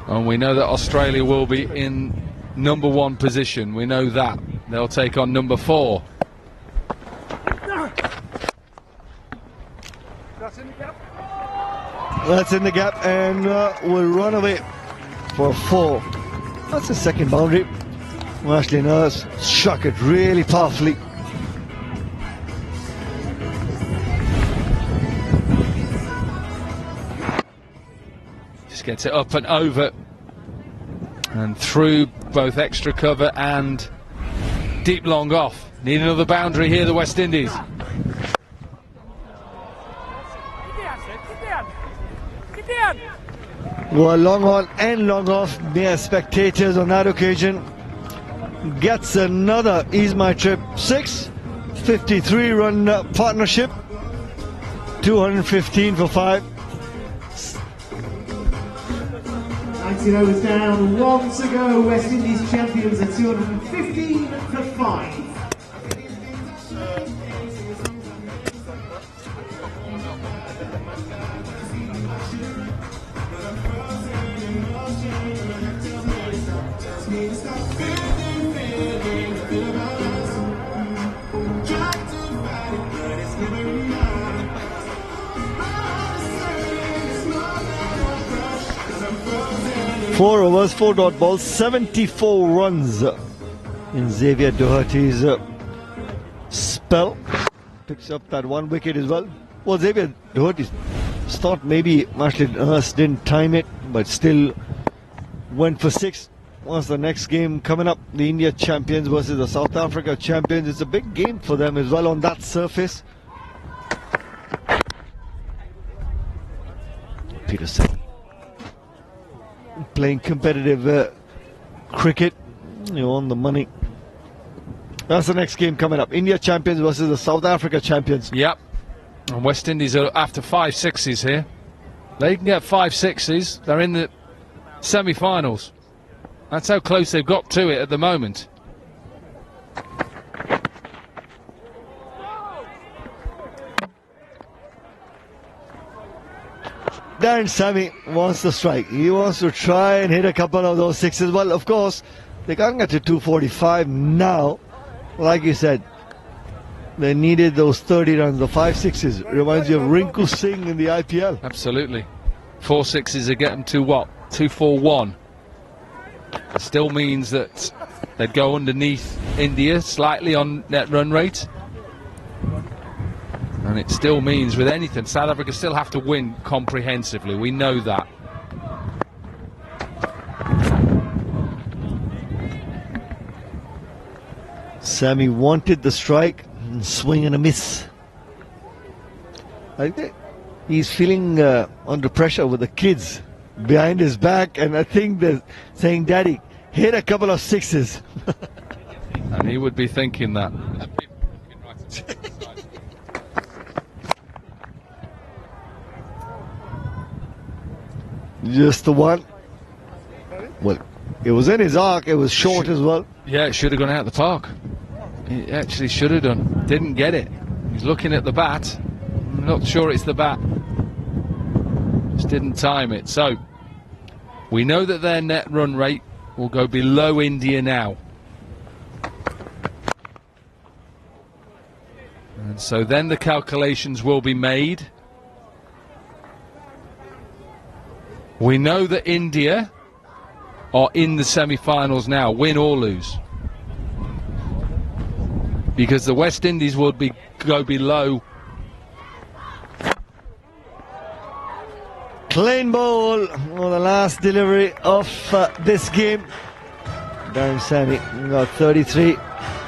And we know that Australia will be in number 1 position. We know that. They'll take on number 4. That's in the gap, and will run away for 4. That's the second boundary. Ashley Nurse struck it really powerfully. Just gets it up and over and through both extra cover and deep long off. Need another boundary here, the West Indies. Well, long on and long off, mere spectators on that occasion. Gets another Ease My Trip 6, 53 run partnership, 215 for 5. 19 overs down, 1 to go. West Indies champions at 215 for 5. Four overs, 4 dot balls, 74 runs in Xavier Doherty's spell. Picks up that 1 wicket as well. Well, Xavier Doherty thought maybe Ashley Nurse didn't time it, but still went for 6. What's the next game coming up? The India champions versus the South Africa champions. It's a big game for them as well on that surface. Peterson playing competitive cricket, on the money. That's the next game coming up. India champions versus the South Africa champions. Yep. And West Indies are after 5 sixes here. They can get 5 sixes. They're in the semi-finals. That's how close they've got to it at the moment. Darren Sammy wants to strike. He wants to try and hit a couple of those 6s. Well, of course, they can't get to 245 now. Like you said, they needed those 30 runs, the 5 6s. Reminds you of Rinku Singh in the IPL. Absolutely. 4 6s are getting to what? 241. It still means that they'd go underneath India slightly on net run rate. And it still means with anything, South Africa still have to win comprehensively. We know that. Sammy wanted the strike, and swing and a miss. I think he's feeling under pressure with the kids behind his back, and I think they're saying, "Daddy, hit a couple of 6s." And he would be thinking that. Just the one. Well, it was in his arc, it was short as well. Yeah, it should have gone out the park. It actually should have done. Didn't get it. He's looking at the bat. I'm not sure it's the bat. Just didn't time it. So, we know that their net run rate will go below India now. And so then the calculations will be made. We know that India are in the semi-finals now, win or lose. Because the West Indies will go below. Clean ball on the last delivery of this game. Darren Sammy got 33.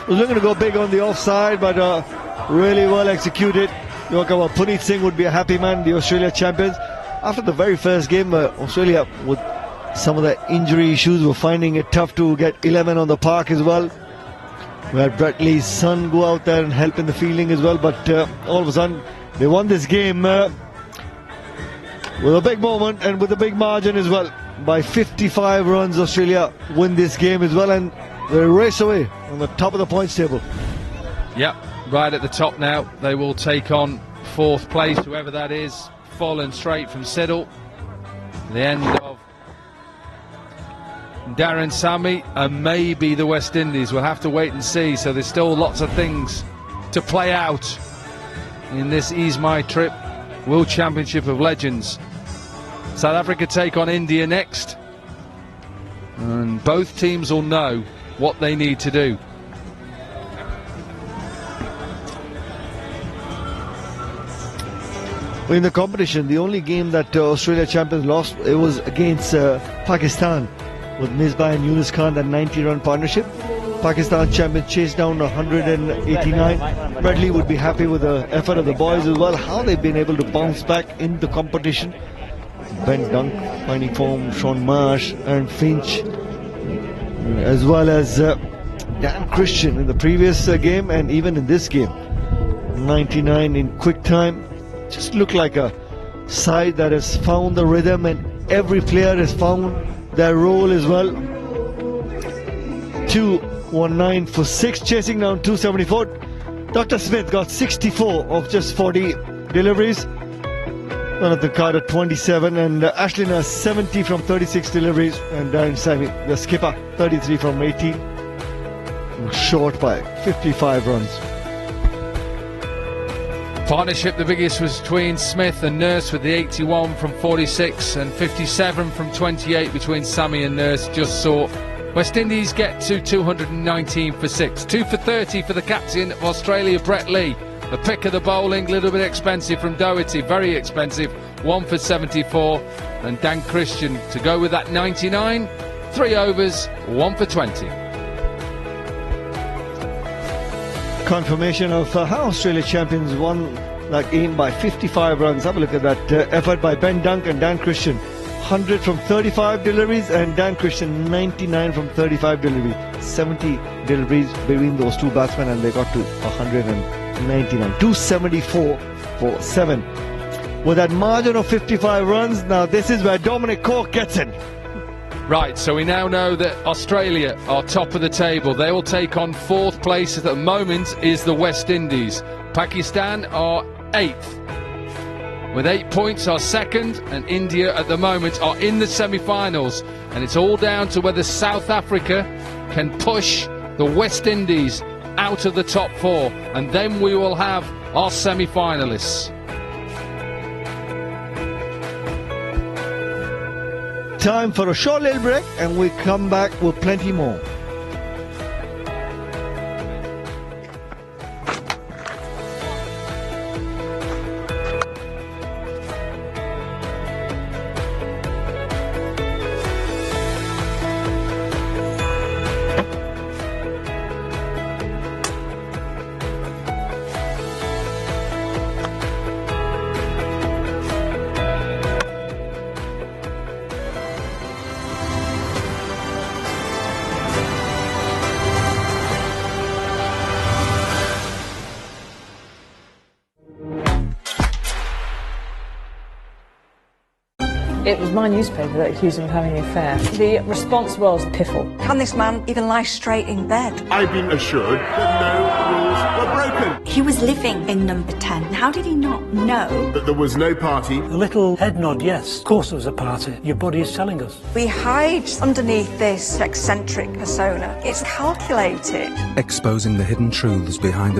Was looking to go big on the offside, but really well executed. Puneet Singh would be a happy man, the Australia champions. After the very first game, Australia, with some of the injury issues, were finding it tough to get 11 on the park as well. We had Brett Lee's son go out there and help in the fielding as well, but all of a sudden they won this game with a big moment and with a big margin as well. by 55 runs. Australia win this game as well, and they race away on the top of the points table. Yep, right at the top now. They will take on fourth place, whoever that is, fallen straight from Siddle. The end of Darren Sammy and maybe the West Indies. We'll have to wait and see. So there's still lots of things to play out in this Ease My Trip World Championship of Legends. South Africa take on India next, and both teams will know what they need to do. In the competition, the only game that Australia champions lost, it was against Pakistan, with Misbah and Yunus Khan, that 90-run partnership. Pakistan champion chased down 189. Bradley would be happy with the effort of the boys as well, how they've been able to bounce back in the competition. Ben Dunk finding form, Sean Marsh, Aaron Finch, as well as Dan Christian in the previous game and even in this game. 99 in quick time. Just look like a side that has found the rhythm, and every player has found their role as well. 219 for 6, chasing down 274. Dr. Smith got 64 of just 40 deliveries. Jonathan Carter 27, and Ashley Nash 70 from 36 deliveries, and Darren Sammy, the skipper, 33 from 18. Short by 55 runs. Partnership, the biggest was between Smith and Nurse with the 81 from 46 and 57 from 28 between Sammy and Nurse. Just saw West Indies get to 219 for 6. 2 for 30 for the captain of Australia, Brett Lee. The pick of the bowling, a little bit expensive from Doherty, very expensive, 1 for 74. And Dan Christian to go with that 99, 3 overs, 1 for 20. Confirmation of how Australia champions won that game by 55 runs. Have a look at that effort by Ben Dunk and Dan Christian. 100 from 35 deliveries, and Dan Christian 99 from 35 deliveries. 70 deliveries between those two batsmen, and they got to 199. 274 for 7. With that margin of 55 runs, now this is where Dominic Cork gets in. Right, so we now know that Australia are top of the table. They will take on fourth place at the moment is the West Indies. Pakistan are 8th. With 8 points are second, and India at the moment are in the semi-finals. And it's all down to whether South Africa can push the West Indies out of the top 4. And then we will have our semi-finalists. Time for a short little break, and we come back with plenty more. It was my newspaper that accused him of having an affair. The response was piffle. Can this man even lie straight in bed? I've been assured that no rules were broken. He was living in number 10. How did he not know? That there was no party. A little head nod, yes. Of course there was a party. Your body is telling us. We hide underneath this eccentric persona. It's calculated. Exposing the hidden truths behind the